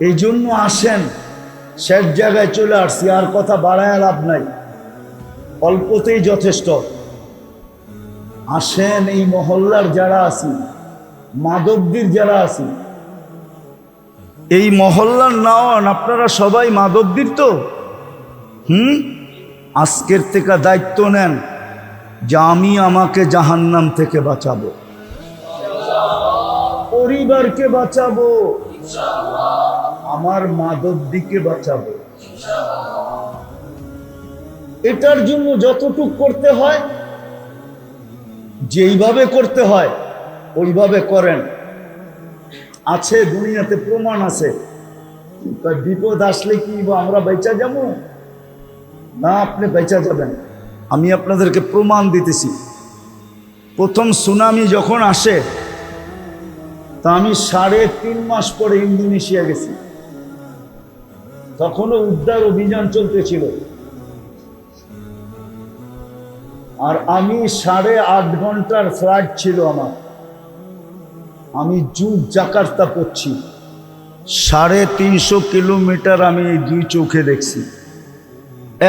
এই জন্য আসেন, শেষ জায়গায় চলে আসছি, আর কথা বাড়ায় লাভ নাই, অল্পতেই যথেষ্ট। আসেন, এই মহল্লার যারা আছি, মাধবদীর যারা আছি, এই মহল্লার নাওয়ান আপনারা সবাই মাধবদীর তো। আজকের থেকে দায়িত্ব নেন যে আমি আমাকে জাহান্নাম থেকে বাঁচাবো, পরিবারকে বাঁচাবো, আমার মাধবদীকে বাঁচাবো। এটার জন্য যতটুক করতে হয়, যেইভাবে করতে হয় ওইভাবে করেন। আছে দুনিয়াতে প্রমাণ আছে। বিপদ আসলে কি আমরা বেঁচে যাবো? না, আপনি বেঁচে যাবেন। আমি আপনাদেরকে প্রমাণ দিতেছি। প্রথম সুনামি যখন আসে, তা আমি 3.5 মাস পরে ইন্দোনেশিয়া গেছি। তখনও উদ্ধার অভিযান চলতেছিল, আর আমি 8.5 ঘন্টার ফ্লাইট ছিল আমার। আমি জাকার্তা পড়ছি, 350 কিলোমিটার আমি এই 2 চোখে দেখছি।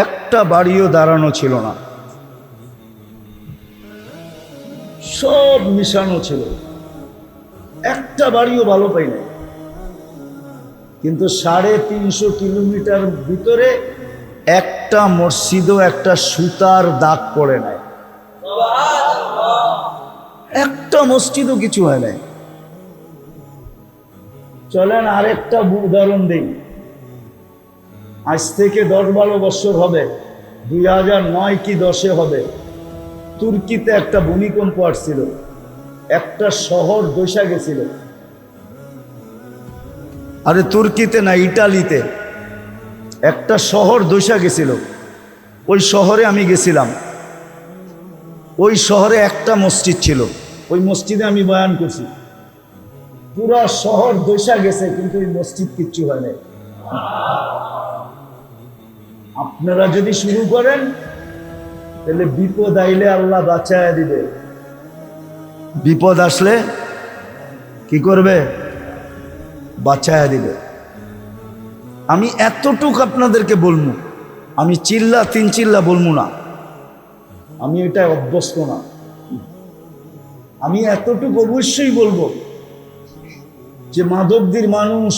একটা বাড়িও দাঁড়ানো ছিল না, সব মিশানো ছিল, একটা বাড়িও ভালো পাই না। কিন্তু 350 কিলোমিটার ভিতরে একটা মসজিদও একটা সুতার দাগ পড়ে নাই, একটা মসজিদও কিছু হয় নাই। চলেন আরেকটা উদাহরণ দিই। আজ থেকে 10-12 বছর হবে, 2009 কি 10-এ হবে, তুর্কিতে একটা ভূমিকম্প আসছিল, একটা শহর ধসে গেছিল। আরে তুর্কিতে না, ইটালিতে একটা শহর ধসে গেছিল। ওই শহরে আমি গেছিলাম। ওই শহরে একটা মসজিদ ছিল, ওই মসজিদে আমি বয়ান করছি। পুরা শহর ধসে গেছে, কিন্তু ওই মসজিদ কিচ্ছু হয় নাই। আপনারা যদি শুরু করেন, তাহলে বিপদ আইলে আল্লাহ বাঁচায় দিবে। বিপদ আসলে কি করবে? বাঁচায় দিবে। আমি এতটুকু আপনাদেরকে বলবো, আমি 3 চিল্লা বলবো না, আমি এটা অভ্যস্ত না। আমি এতটুকু অবশ্যই বলবো যে মাধবদীর মানুষ,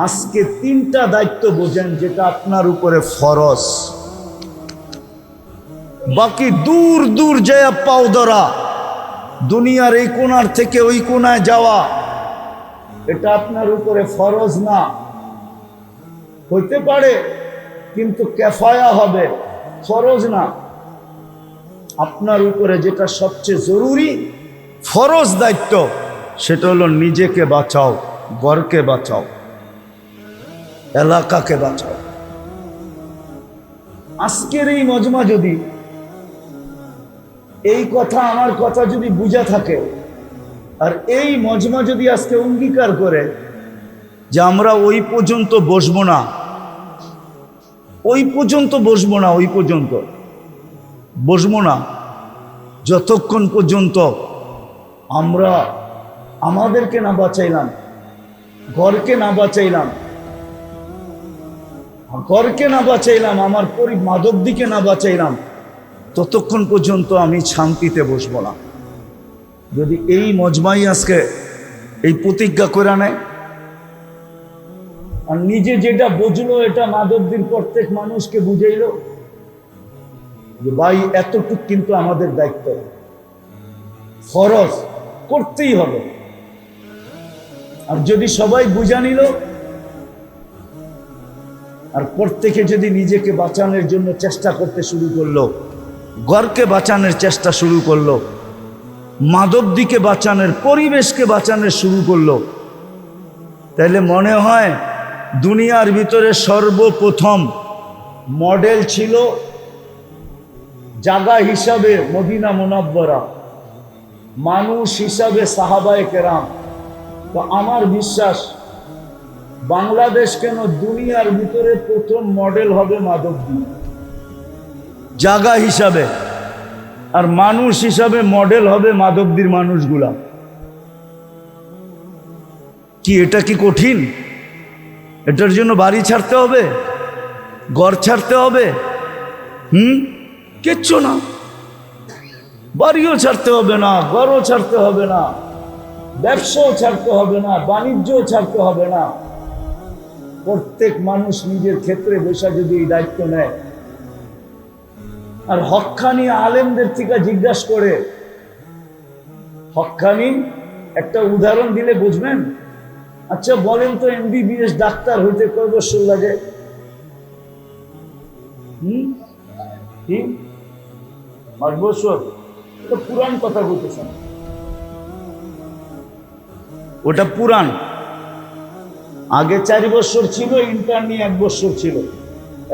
আজকে 3টা দায়িত্ব বোঝেন যেটা আপনার উপরে ফরজ। বাকি দূর দূর যায় পাও ধরা, দুনিয়ার এই কোণার থেকে ওই কোণায় যাওয়া, এটা আপনার উপরে ফরজ না। হইতে পারে, কিন্তু কেফায়া হবে, ফরজ না। আপনার উপরে যেটা সবচেয়ে জরুরি ফরজ দায়িত্ব, সেটা হলো নিজেকে বাঁচাও, ঘরকে বাঁচাও, এলাকাকে বাঁচাও। আজকের এই মজমা যদি এই কথা আমার কথা যদি বুঝা থাকে, আর এই মজমা যদি আজকে অঙ্গীকার করে যে আমরা ওই পর্যন্ত বসবো না, ওই পর্যন্ত বসবো না, ওই পর্যন্ত বসবো না যতক্ষণ পর্যন্ত আমরা আমাদেরকে না বাঁচাইলাম, ঘরকে না বাঁচাইলাম, আমার মাধবদীকে না বাঁচাইলাম, ততক্ষণ পর্যন্ত আমি শান্তিতে বসবো না। যদি এই মজমাই আজকে এই প্রতিজ্ঞা করে নেয়, আর নিজে যেটা বুঝলো এটা মাধবদীর প্রত্যেক মানুষকে বুঝাইলো যে ভাই এতটুক কিন্তু আমাদের দায়িত্ব, ফরজ করতেই হবে। আর যদি সবাই বুঝা নিল, আর প্রত্যেকে যদি নিজেকে বাঁচানোর জন্য চেষ্টা করতে শুরু করলো, ঘরকে বাঁচানোর চেষ্টা শুরু করলো, মাধবদীকে বাঁচানোর, পরিবেশকে বাঁচানোর শুরু করলো, তাহলে মনে হয় দুনিয়ার ভিতরে সর্বপ্রথম মডেল ছিল জায়গা হিসাবে মদিনা মুনাব্বরা, মানুষ হিসাবে সাহাবায়ে কেরাম। তো আমার বিশ্বাস বাংলাদেশ কেন দুনিয়ার ভিতরে প্রথম মডেল হবে মাধবদী, জায়গা হিসাবে, আর মানুষ হিসাবে মডেল হবে মাধবদীর মানুষগুলা। কি এটা কি কঠিন? এটার জন্য বাড়ি ছাড়তে হবে, ঘর ছাড়তে হবে? কিচ্ছু না, বাড়িও ছাড়তে হবে না, ঘরও ছাড়তে হবে না, ব্যবসাও ছাড়তে হবে না, বাণিজ্যও ছাড়তে হবে না। প্রত্যেক মানুষ নিজের ক্ষেত্রে বসে যদি এই দায়িত্ব নেয়, আর হক্কানি আলেমদের থেকে জিজ্ঞাসা করে, হক্কানি একটা উদাহরণ দিলে বুঝবেন। আচ্ছা বলেন তো, MBBS ডাক্তার হইতে কয় বছর লাগে? কি 5 বছর? তো পুরান কথা বলতেছেন, ওটা পুরান। আগে 4 বছর ছিল, ইন্টার্নি 1 বছর ছিল,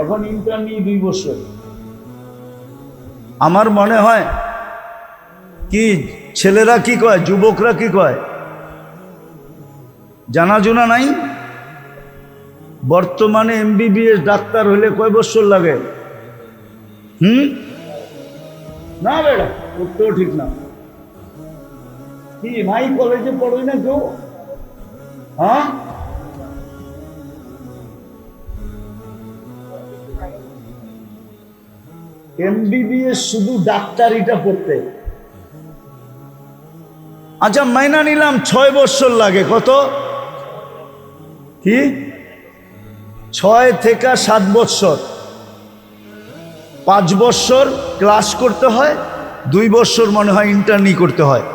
এখন ইন্টার্নি 2 বছর। আমার মনে হয় কি ছেলেরা কি কয়, যুবকরা কি কয় জানাজোনা নাই। বর্তমানে MBBS ডাক্তার হলে কয় বছর লাগে? না বেড়া, উত্তর ঠিক না। কি নাই কলেজে পড়ই না কেউ? হ্যাঁ, MBBS শুধু ডাক্তারিটা পড়তে। আচ্ছা মাইনা নিলাম 6 বছর লাগে। কত? কি 6 থেকে 7 বছর, 5 বছর ক্লাস করতে হয়, 2 বছর মনে হয় ইন্টার্নি করতে হয়।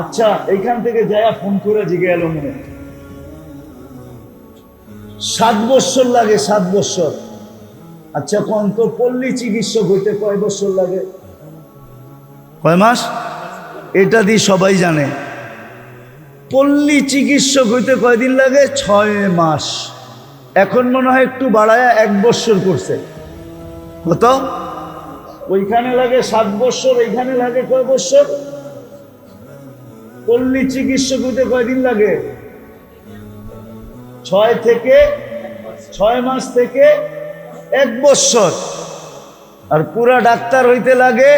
আচ্ছা এইখান থেকে যায়া ফোন করে জিগে এলো মনে 7 বছর লাগে, 7 বছর। আচ্ছা কোন তো পল্লী চিকিৎসক হইতে কয় বছর লাগে? কয় মাস? এটা দিয়ে সবাই জানে। পল্লী চিকিৎসক হইতে কয়দিন লাগে? 6 মাস। এখন মনে হয় একটু বাড়ায় 1 বছর করছে। কত? ওইখানে লাগে 7 বছর, এইখানে লাগে কয় বছর? পল্লী চিকিৎসক হইতে কয়দিন লাগে? 6 মাস থেকে 1 বছর। আর পুরা ডাক্তার হইতে লাগে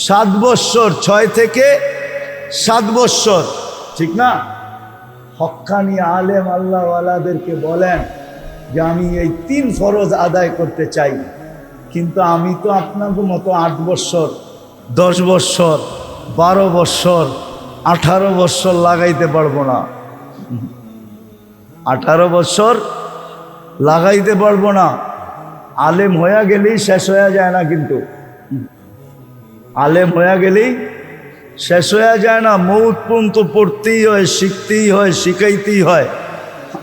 7 বছর, 6 থেকে 7 বছর, ঠিক না? হক্কানি আলেম আল্লাহওয়ালাদেরকে বলেন যে আমি এই 3 ফরজ আদায় করতে চাই, কিন্তু আমি তো আপনাদের মতো 8 বছর, 10 বছর, 12 বছর, 18 বছর লাগাইতে পারবো না। 18 বছর লাগাইতে পারবো না। আলেম হয়ে গেলেই শেষ হয়ে যায় না, কিন্তু আলেম হয়ে গেলেই শেষ হয়ে যায় না। মৌত পর্যন্ত পড়তেই হয়, শিখতেই হয়, শিখাইতেই হয়।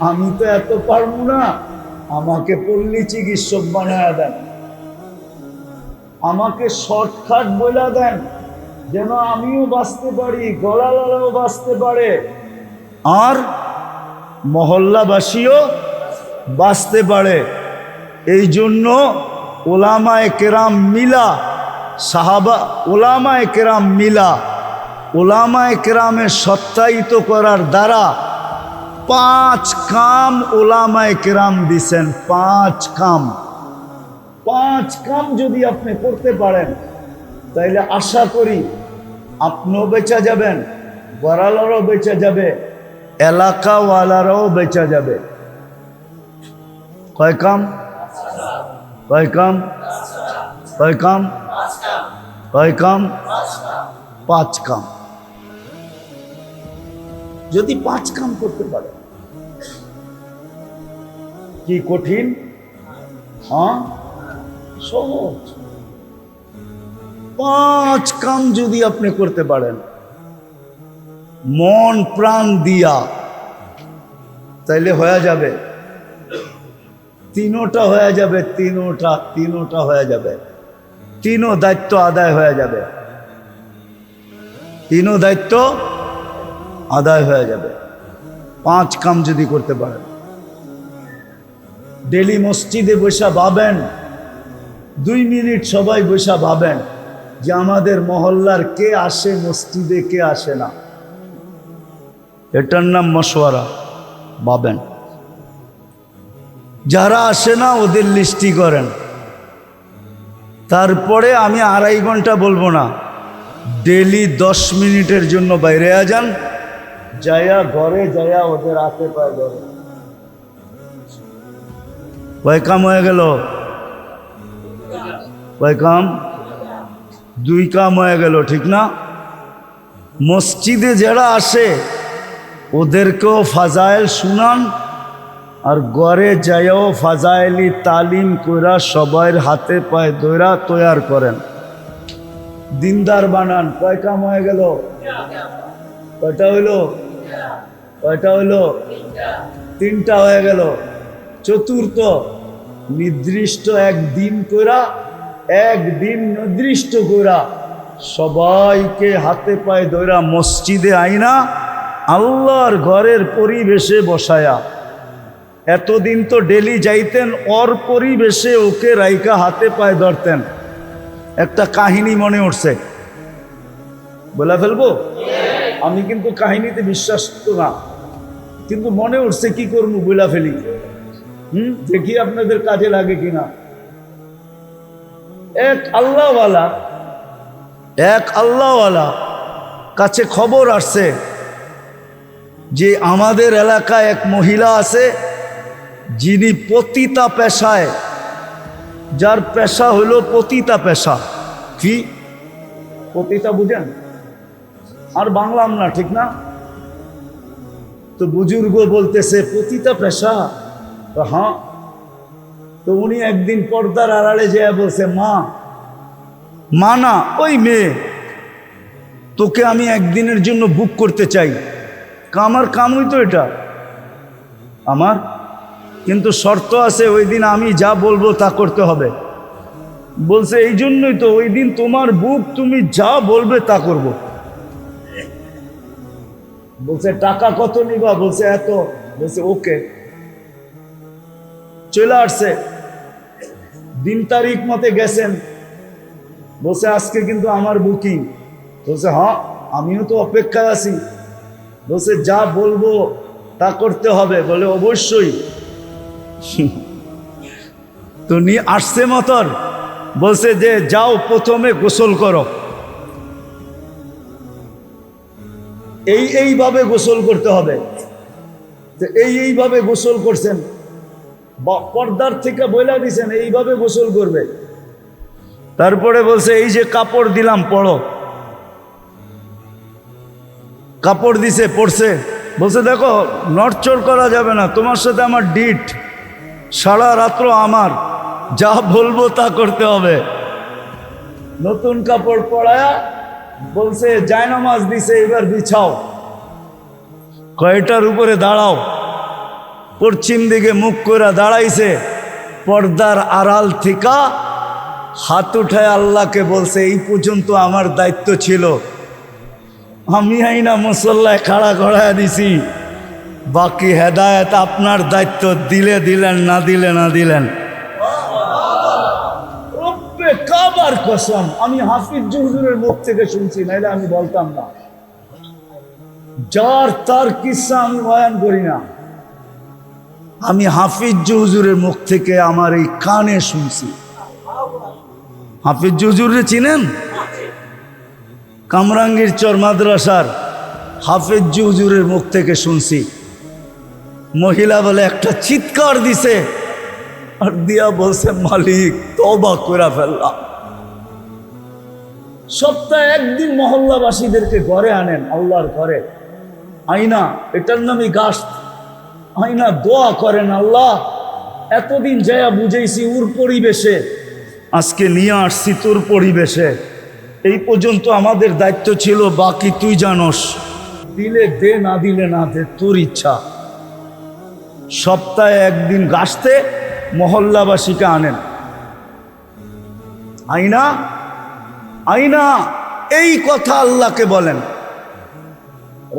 আমি তো এত পারবো না, আমাকে পল্লী চিকিৎসক বানায় দেন, আমাকে শর্টকাট বলে দেন, যেন আমিও বাঁচতে পারি, গলালাও বাঁচতে পারে, আর মহল্লাবাসীও বাঁচতে পারে। এই জন্য ওলামায়ে কেরাম মিলা, সাহাবা ওলামায়ে কেরাম মিলা ওলামায়ে কেরামের সত্যায়িত করার দ্বারা 5 কাম ওলামায়ে কেরাম দিছেন। 5 কাম, 5 কাম যদি আপনি করতে পারেন তাইলে আশা করি আপনিও বেঁচে যাবেন, গড়ালারও বেঁচে যাবে, এলাকাওয়ালারাও বেঁচে যাবে। কয় কাম? কয় কাম? কয় কাম? কয় কাম? 5 কাম। যদি 5 কাম করতে পারে, কি কঠিন? হ্যাঁ, সহজ। 5 কাম যদি আপনি করতে পারেন মন প্রাণ দিয়া, তাইলে হয়ে যাবে। তিনোটা হয়ে যাবে, তিনোটা হয়ে যাবে। তিনো দায়িত্ব আদায় হয়ে যাবে, তিনো দায়িত্ব আদায় হয়ে যাবে। 5 কাম যদি করতে পারেন, ডেলি মসজিদে বসা ভাবেন, 2 মিনিট সবাই বসা ভাবেন যে আমাদের মহল্লার কে আসে মসজিদে, কে আসে না। এটার নাম মশওয়ারা। ভাবেন, যারা আসে না ওদের লিস্টি করেন। তারপরে আমি 2.5 ঘন্টা বলবো না, ডেলি 10 মিনিটের জন্য বাইরে যান, যায়া ঘরে যায়া ওদের হাতে পায়ে ধরে। কয় কাম হয়ে গেল? কয় কাম? 2 কাম হয়ে গেল, ঠিক না? মসজিদে যারা আসে ওদেরকেও ফাজাইল শুনান, আর ঘরে যাইও ফাজাইলি তালিম কইরা সবার হাতে পায়ে দইরা তৈয়ার করেন, দিনদার বানান। কয় কাম হয়ে গেল? কয়টা হইল? কয়টা হইল? 3টা হয়ে গেল। চতুর্থ, নির্দিষ্ট একদিন কইরা, একদিন নির্দিষ্ট কইরা সবাইকে হাতে পায়ে দইরা মসজিদে আইনা আল্লাহর ঘরের পরিবেশে বসায়া। এতদিন তো ডেলি যাইতেন, ওর পরিবেশে ওকে রাইকা হাতে পায়ে ধরতেন। একটা কাহিনী মনে উঠছে, বলে ফেলবো? আমি কিন্তু কাহিনীতে বিশ্বাস তো না, কিন্তু মনে উঠছে, কি করবো, বলে ফেলি। দেখি আপনাদের কাজে লাগে কিনা। এক আল্লাহওয়ালা কাছে খবর আসছে যে আমাদের এলাকায় এক মহিলা আছে যিনি পতিতা পেশায়, যার পেশা হলো পতিতা পেশা। কি পতিতা বুঝেন? আর বাংলাম না, ঠিক না? তো বুজুর্গ বলতেছে পতিতা পেশা। হ্যাঁ। তো উনি একদিন পর্দার আড়ালে যেয়ে বলছে, মা না, ওই মেয়ে, তোকে আমি একদিনের জন্য বুক করতে চাই। আমার কামই তো এটা আমার, কিন্তু শর্ত আছে, ওই দিন আমি যা বলবো তা করতে হবে। বলছে এই জন্যই তো, ওই দিন তোমার বুক, তুমি যা বলবে তা করব। বলছে টাকা কত নিবা? বলছে এত। বলছে ওকে। চলে আসছে, দিন তারিখ মতে গেছেন। বলছে আজকে কিন্তু আমার বুকিং। বলছে হ্যাঁ, আমিও তো অপেক্ষায় আছি। বলছে যা বলবো তা করতে হবে। বলে অবশ্যই। তো নিয়ে আসছে মতন। বলছে যে যাও, প্রথমে গোসল করো। এইভাবে গোসল করতে হবে। তো এইভাবে গোসল করছেন, পর্দার থেকে বইলা দিছেন এইভাবে গোসল করবে। তারপরে বলছে এই যে কাপড় দিলাম, পড়ো। কাপড় দিছে, পড়ছে। বলছে দেখো, নড়চড় করা যাবে না, তোমার সাথে আমার ডিট, সারা রাত্র আমার, যা বলবো তা করতে হবে। নতুন কাপড় পরায়া বলছে জায়নামাজ দিছে, এবার বিছাও। কয়টার উপরে দাঁড়াও। পশ্চিম দিকে মুখ করে দাঁড়াইছে, পর্দার আড়াল থেকে হাত উঠায় আল্লাহকে বলছে এই পর্যন্ত আমার দায়িত্ব ছিল, আমি আইনা মুসল্লায় খাড়া করায় দিছি, বাকি হেদায়েত আপনার দায়িত্ব, দিলে দিলেন, না দিলে না দিলেন। আল্লাহর কসম, আমি হাফিজ হুজুরের মুখ থেকে শুনছি, নাইলে আমি বলতাম না। যার তার কিসসা আমি বয়ান করি না, আমি হাফিজ হুজুরের মুখ থেকে আমার এই কানে শুনছি। হাফিজ হুজুরে চিনেন? কামরাঙ্গীর চর মাদ্রাসার হাফিজ হুজুরের মুখ থেকে শুনছি। মহিলা বলে একটা চিৎকার দিছে আর দিয়া বলছে, মালিক তওবা করে ফেললাম। সপ্তাহে একদিন মহল্লাবাসীদেরকে ঘরে আনেন, আল্লাহর ঘরে আইনা, এটার নামই গাছ। আইনা দোয়া করেন, আল্লাহ এতদিন যায়া বুঝাইছি ওর পরিবেশে, আজকে নিয়ে আসছি তোর পরিবেশে। এই পর্যন্ত আমাদের দায়িত্ব ছিল, বাকি তুই জানোস, দিলে দে, না দিলে না দে, তোর ইচ্ছা। সপ্তাহে একদিন গাছতে মহল্লাবাসীকে আনেন, আইনা আইনা এই কথা আল্লাহকে বলেন।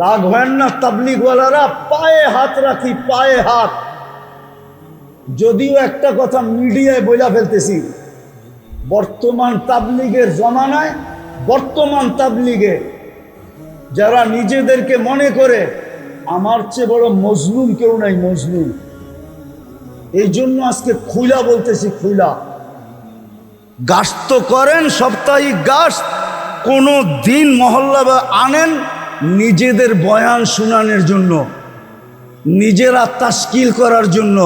রাগ হয় না তাবলিগওয়ালারা, পায়ে হাত রাখি, পায়ে হাত। যদিও একটা কথা মিডিয়ায় বইলা ফেলতেছি, বর্তমান তাবলিগের জমানায়, বর্তমান তাবলিগে যারা নিজেদেরকে মনে করে আমার চেয়ে বড় মজলুম কেউ নাই, মজলুম। এই জন্য আজকে খুলা বলতেছি, খুলা গাছ তো করেন, সাপ্তাহিক গাছ কোনো দিন মহল্লা আনেন নিজেদের বয়ান শোনানোর জন্য, নিজেরা তাশকিল করার জন্য,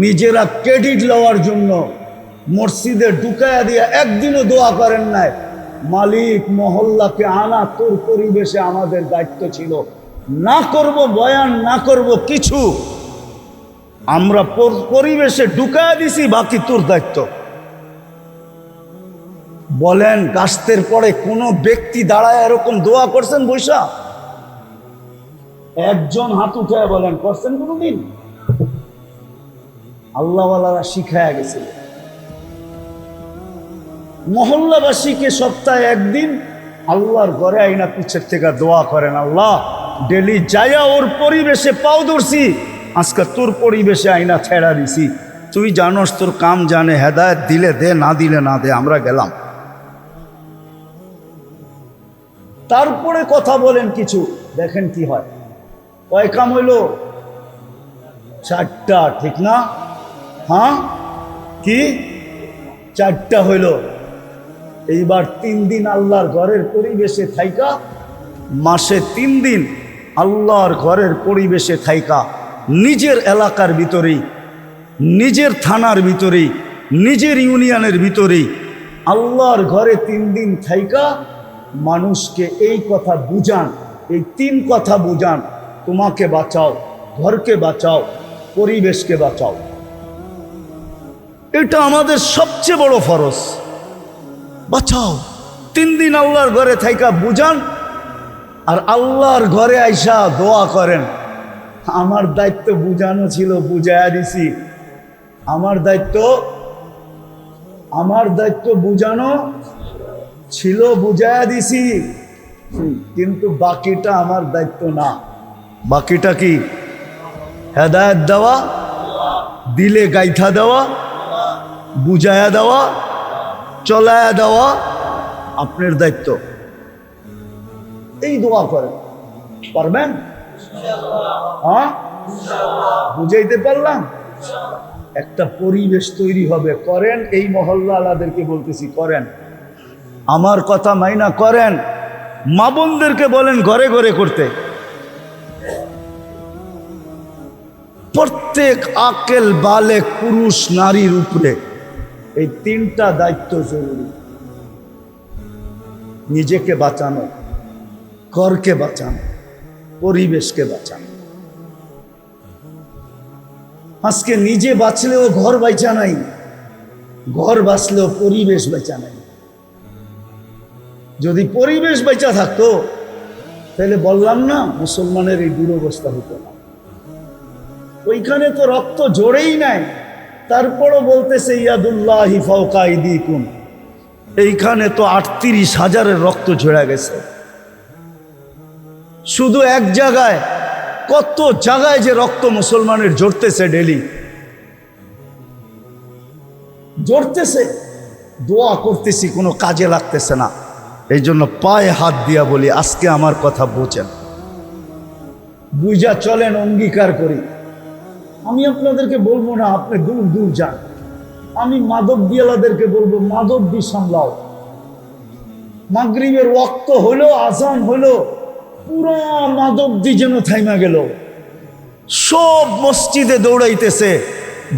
নিজেরা ক্রেডিট লওয়ার জন্য। মসজিদে ঢুকায়া দিয়া একদিনও দোয়া করেন নাই, মালিক মহল্লাকে আনা তোর পরিবেশে আমাদের দায়িত্ব ছিল, না করব বয়ান, না করব কিছু, আমরা পরিবেশে ঢুকায়া দিছি, বাকি তোর দায়িত্ব। বলেন গাছের পরে কোন ব্যক্তি দাঁড়ায় এরকম দোয়া করছেন বৈশা? একজন হাত উঠায় বলেন করছেন কোনদিন? আল্লাহওয়ালারা শিখায়া গেছিল। মহল্লাবাসীকে সপ্তাহে একদিন আল্লাহর ঘরে আইনা পিছের থেকে দোয়া করেন, আল্লাহ ডেলি যাইয়া ওর পরিবেশে পাও ধরছি, আজকে তোর পরিবেশে আইনা ছেড়া দিছি, তুই জানোস, তোর কাম জানে, হেদায়েত দিলে দে, না দিলে না দে, আমরা গেলাম। তারপরে কথা বলেন কিছু, দেখেন কি হয়। কয় কাম হইল? 4টা, ঠিক না? হ্যাঁ, কি 4টা হইল। এইবার 3 দিন আল্লাহর ঘরের পরিবেশে থাইকা, মাসে 3 দিন আল্লাহর ঘরের পরিবেশে থাইকা, নিজের এলাকার ভিতরেই, নিজের থানার ভিতরেই, নিজের ইউনিয়নের ভিতরেই আল্লাহর ঘরে 3 দিন থাইকা মানুষকে এই কথা বুঝান, এই 3 কথা বুঝান, তোমাকে বাঁচাও, ঘরকে বাঁচাও, পরিবেশকে বাঁচাও। এটা আমাদের সবচেয়ে বড় ফরজ। বাঁচাও, 3 দিন আল্লাহর ঘরে থাইকা বুঝান, আর আল্লাহর ঘরে আইসা দোয়া করেন। আমার দায়িত্ব বুঝানো ছিল, বুঝাইয়া দিছি। আমার দায়িত্ব বুঝানো ছিল, বুঝাইয়া দিছি, কিন্তু বাকিটা আমার দায়িত্ব না। বাকিটা কি? হেদায়েত দেওয়া, দিলে গাইথা দেওয়া, বুঝায়া দেওয়া, চলায়া দেওয়া আপনার দায়িত্ব। এই দোয়া করেন, পারবেন? হ্যাঁ, বুঝাইতে পারলাম? একটা পরিবেশ তৈরি হবে, করেন। এই মহল্লা আলাদেরকে বলতেছি, করেন, আমার কথা মাইনা করেন। মা বোনদেরকে বলেন ঘরে ঘরে করতে। প্রত্যেক আকেল বালেক পুরুষ নারীর উপরে এই 3টা দায়িত্ব জরুরি। নিজেকে বাঁচানো, ঘরকে বাঁচানো, পরিবেশকে বাঁচানো। আজকে নিজে বাঁচলেও ঘর বাঁচা নাই, ঘর বাঁচলেও পরিবেশ বাঁচা নাই। যদি পরিবেশ বাঁচা থাকতো তাহলে বললাম না মুসলমানের এই দুরবস্থা হতো না। ওইখানে তো রক্ত জোরেই নাই, তারপরও বলতেছে ইয়াদুল্লাহি ফাওকা আইদিকুম। এইখানে তো 38,000-এর রক্ত ঝরে গেছে। শুধু এক জায়গায়, কত জায়গায় যে রক্ত মুসলমানের ঝরতেছে, ডেলি ঝরতেছে। দোয়া করতেছি, কোনো কাজে লাগতেছে না। এই জন্য পায়ে হাত দিয়া বলি, আজকে আমার কথা বোঝেন, বুঝা চলেন, অঙ্গীকার করি। আমি আপনাদেরকে বলবো না আপনি দূর দূর যান, আমি মাদক দিয়ালাদেরকে বলবো মাদক দি সামলাও। মাগরিবের ওয়াক্ত হলো, আজান হলো, পুরো মাদক দি যেন থাইমা গেল। সব মসজিদে দৌড়াইতেছে,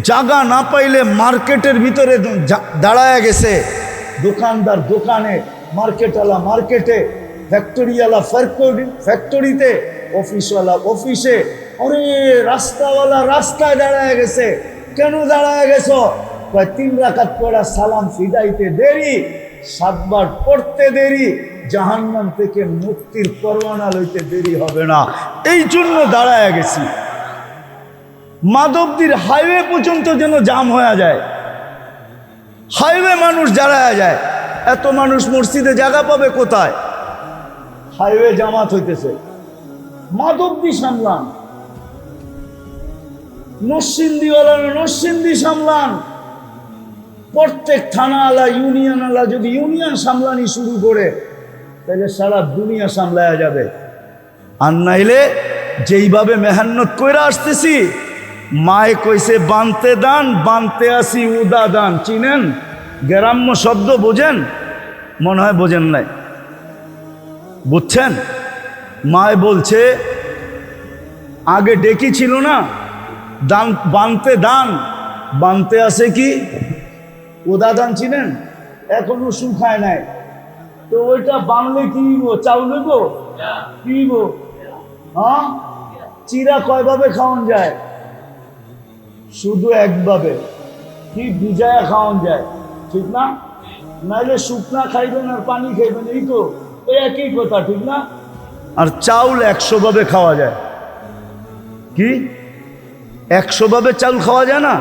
জায়গা না পাইলে মার্কেটের ভিতরে দাঁড়ায় গেছে, দোকানদার দোকানে, মার্কেটওয়ালা মার্কেটে, ফ্যাক্টরিওয়ালা ফ্যাক্টরিতে, অফিসওয়ালা অফিসে, আরে রাস্তাওয়ালা রাস্তায় দাঁড়ায় গেছে। কেন দাঁড়ায় গেছ? 3 রাকাত পড়া সালাম ফিদাইতে দেরি, 7 বার পড়তে দেরি, জাহান্নাম থেকে মুক্তির পরওয়ানা লইতে দেরি হবে না, এই জন্য দাঁড়ায় গেছি। মাধবদীর হাইওয়ে পর্যন্ত যেন জাম হয়ে যায়, হাইওয়ে মানুষ দাঁড়ায় যায়। এত মানুষ মসজিদে জায়গা পাবে কোথায়? হাইওয়ে জামাত হইতেছে। মাধবদী সামলান, নরসিংদীওয়ালা নরসিংদী সামলান। প্রত্যেক থানাওয়ালা ইউনিয়নওয়ালা যদি ইউনিয়ন সামলানি শুরু করে, তাহলে সারা দুনিয়া সামলায়া যাবে। আর নাইলে যেইভাবে মেহনত করে আসতেছি, মায়ে কইছে বানতে দান, বানতে আসি উদা দান। চিনেন? গ্রাম্য শব্দ বোঝেন? মনে হয় বোঝেন নাই। বুঝছেন? মায়ে বলছে আগে ডেকি ছিল না, দান বানতে দান, বানতে আসে কি উদা দান। চিনেন? এখনো শুকায় নাই, তো ওইটা বানলে কি চাউল নেব, পিব। হ্যাঁ, চিরা কয়ভাবে খাওয়ান যায়? শুধু একভাবে, কি ভিজায়া খাওয়ান যায়, ঠিক না? নাইলে শুকনা খাইবেন আর পানি খাইবেন, এই তো ওই একই কথা, ঠিক না? আর চাউল 100 ভাবে খাওয়া যায়। কি 100 ভাবে চাউল খাওয়া যায় না?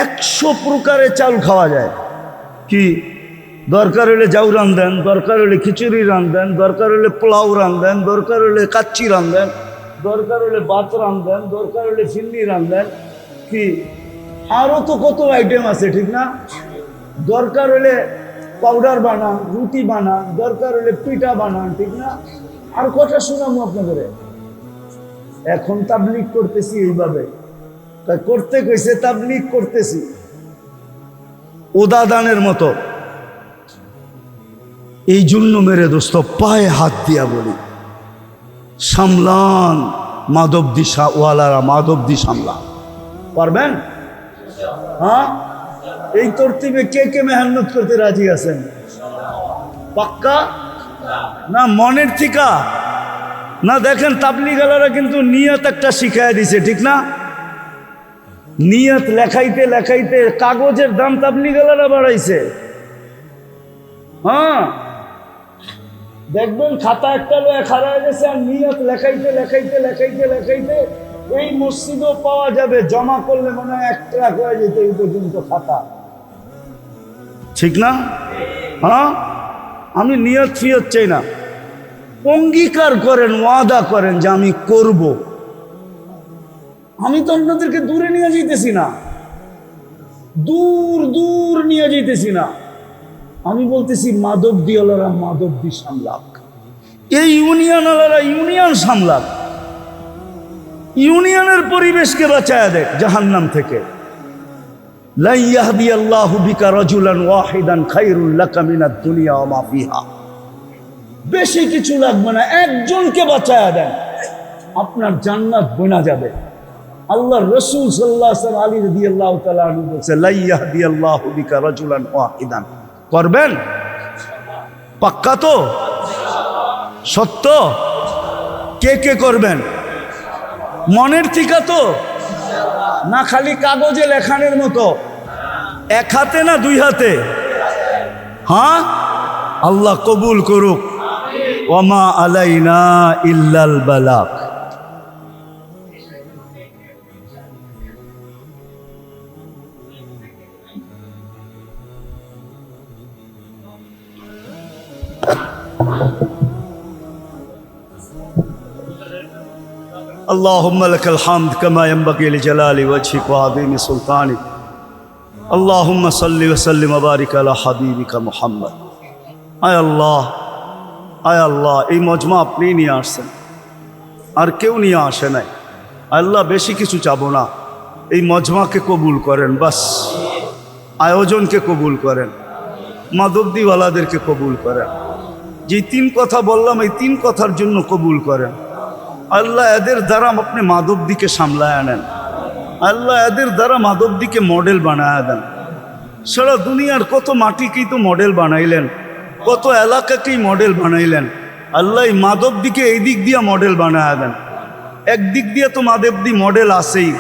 100 প্রকারের চাউল খাওয়া যায়। কি দরকার হলে জাউ রান্ধেন, দরকার হলে খিচুড়ি রান্ধেন, দরকার হলে পোলাও রান্ধেন, দরকার হলে কাচ্চি রান্ধেন, দরকার হলে ভাত রান্ধেন, দরকার হলে ফিন্নি রান্ধেন। কি আরো তো কত আইটেম আছে, ঠিক না? দরকার হলে পাউডার বানান, রুটি বানান, দরকার হলে পিঠা বানান, ঠিক না? আর কথা শোনাবো আপনাদের। এখন তাবলিগ করতেছি এইভাবে, তাই করতে কইছে তাবলিগ করতেছি উদাদানের মতো। এই জন্য মেরে দোস্ত পায়ে হাত দিয়া বলি, সামলান মাধবদী ওয়ালারা, মাধবদী সামলান। পারবেন? হ্যাঁ, এই তরতিবে কে কে মেহনত করতে রাজি আছেন? পাক্কা না মনের থিকা না? দেখেন তাবলিগালারা কিন্তু নিয়ত একটা শিখাই দিছে, ঠিক না? নিয়ত লেখাইতে লেখাইতে কাগজের দাম তাবলিগালারা বাড়াইছে। হ্যাঁ, দেখবেন খাতা একটা লয়ে খাড়ায় গেছে, আর নিয়ত লেখাইতে লেখাইতে লেখাইতে লেখাইতে এই মসজিদও পাওয়া যাবে, জমা করলে মনে হয় 1 ট্রাক হয়ে যেত এই পর্যন্ত খাতা, ঠিক না? হ্যাঁ, আমি নিয়ত ফিয়ত চাই না, অঙ্গীকার করেন, ওয়াদা করেন যে আমি করব। আমি তো আপনাদেরকে দূরে নিয়ে যেতেছি না, দূর দূর নিয়ে যেতেছি না। আমি বলতেছি মাধবদীওয়ালারা মাধবদী সামলাক, এই ইউনিয়নওয়ালারা ইউনিয়ন সামলাক, ইউনিয়নের পরিবেশকে বাঁচায়া দেখ জাহান্নাম থেকে। লা ইয়াহদিয়াল্লাহু বিকা রাজুলান ওয়াহিদান খায়রুল লাকা মিনাদ দুনিয়া ওয়া মা ফিহা। বেশি কিছু লাগবে না, একজনকে বাঁচায়া দেন, আপনার জান্নাত বনা যাবে। আল্লাহ রাসূল সাল্লাল্লাহু আলাইহি ওয়াসাল্লাম আলী রাদিয়াল্লাহু তাআলা আনহু বলেছে লা ইয়াহদিয়াল্লাহু বিকা রাজুলান ওয়াহিদান। করবেন? পাক্কা তো? সত্য? কে কে করবেন? মনের থিকা তো না? খালি কাগজে লেখানের মতো? 1 হাতে না 2 হাতে? হ্যাঁ, আল্লাহ কবুল করুক। ওয়ামা আলাইনা ইল্লাল বালাগ। اللهم لك الحمد كما ينبغي لجلال وجهك وعظيم سلطانك আল্লাহুম্মা সাল্লি ওয়া সাল্লিম ওয়া বারিক আলা হাবিবিকা মুহাম্মদ। আয় আল্লাহ, আয় আল্লাহ, এই মজমা আপনি নিয়ে আসছেন, আর কেউ নিয়ে আসে নাই। আল্লাহ বেশি কিছু চাবো না, এই মজমাকে কবুল করেন, বাস আয়োজনকে কবুল করেন, মাদবদিওয়ালাদেরকে কবুল করেন। যে তিন কথা বললাম এই তিন কথার জন্য কবুল করেন। আল্লাহ এদের দ্বারা আপনি মাদবদিকে সামলায় আনেন। আল্লাহ এদের দ্বারা মাদবদিকে মডেল বানায় দেন। সারা দুনিয়ার কত মাটিকেই তো মডেল বানাইলেন, কত এলাকাকেই মডেল বানাইলেন। আল্লাহ এই মাদবদিকে এই দিক দিয়ে মডেল বানায় দেন। একদিক দিয়ে তো মাদবদি মডেল আছেই,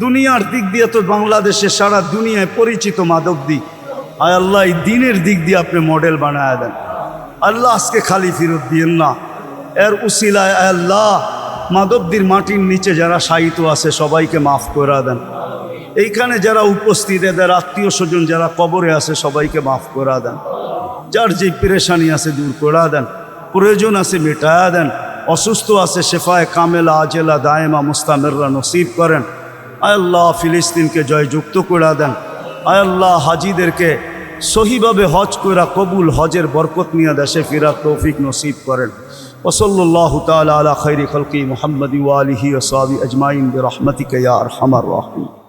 দুনিয়ার দিক দিয়ে তো বাংলাদেশে সারা দুনিয়ায় পরিচিত মাদবদি। আয় আল্লাহ এই দিনের দিক দিয়ে আপনি মডেল বানায় দেন। আল্লাহ আজকে খালি ফিরত দিয়েন না, এর উসিলায় আল্লাহ মাদবদির মাটির নিচে যারা শায়িত আছে সবাইকে মাফ করে দেন। এইখানে যারা উপস্থিত এদের আত্মীয় স্বজন যারা কবরে আছে সবাইকে মাফ করে দেন। যার যে পেরেশানি আছে দূর করে দেন, প্রয়োজন আছে মেটায়া দেন, অসুস্থ আছে শেফায় কামেলা আজেলা দায়েমা মুস্তামেররা নসিব করেন। আয় আল্লাহ ফিলিস্তিনকে জয়যুক্ত করে দেন। আয় আল্লাহ হাজিদেরকে সহিভাবে হজ করা কবুল, হজের বরকত নিয়ে দেশে ফিরার তৌফিক নসিব করেন। ওসল্লাল্লাহু তাআলা আলা খাইরি খালকি মুহাম্মাদি ওয়া আলিহি ওয়া সাহবিহি আজমাইন বিরহমাতিকা ইয়া আরহামার রাহিমিন।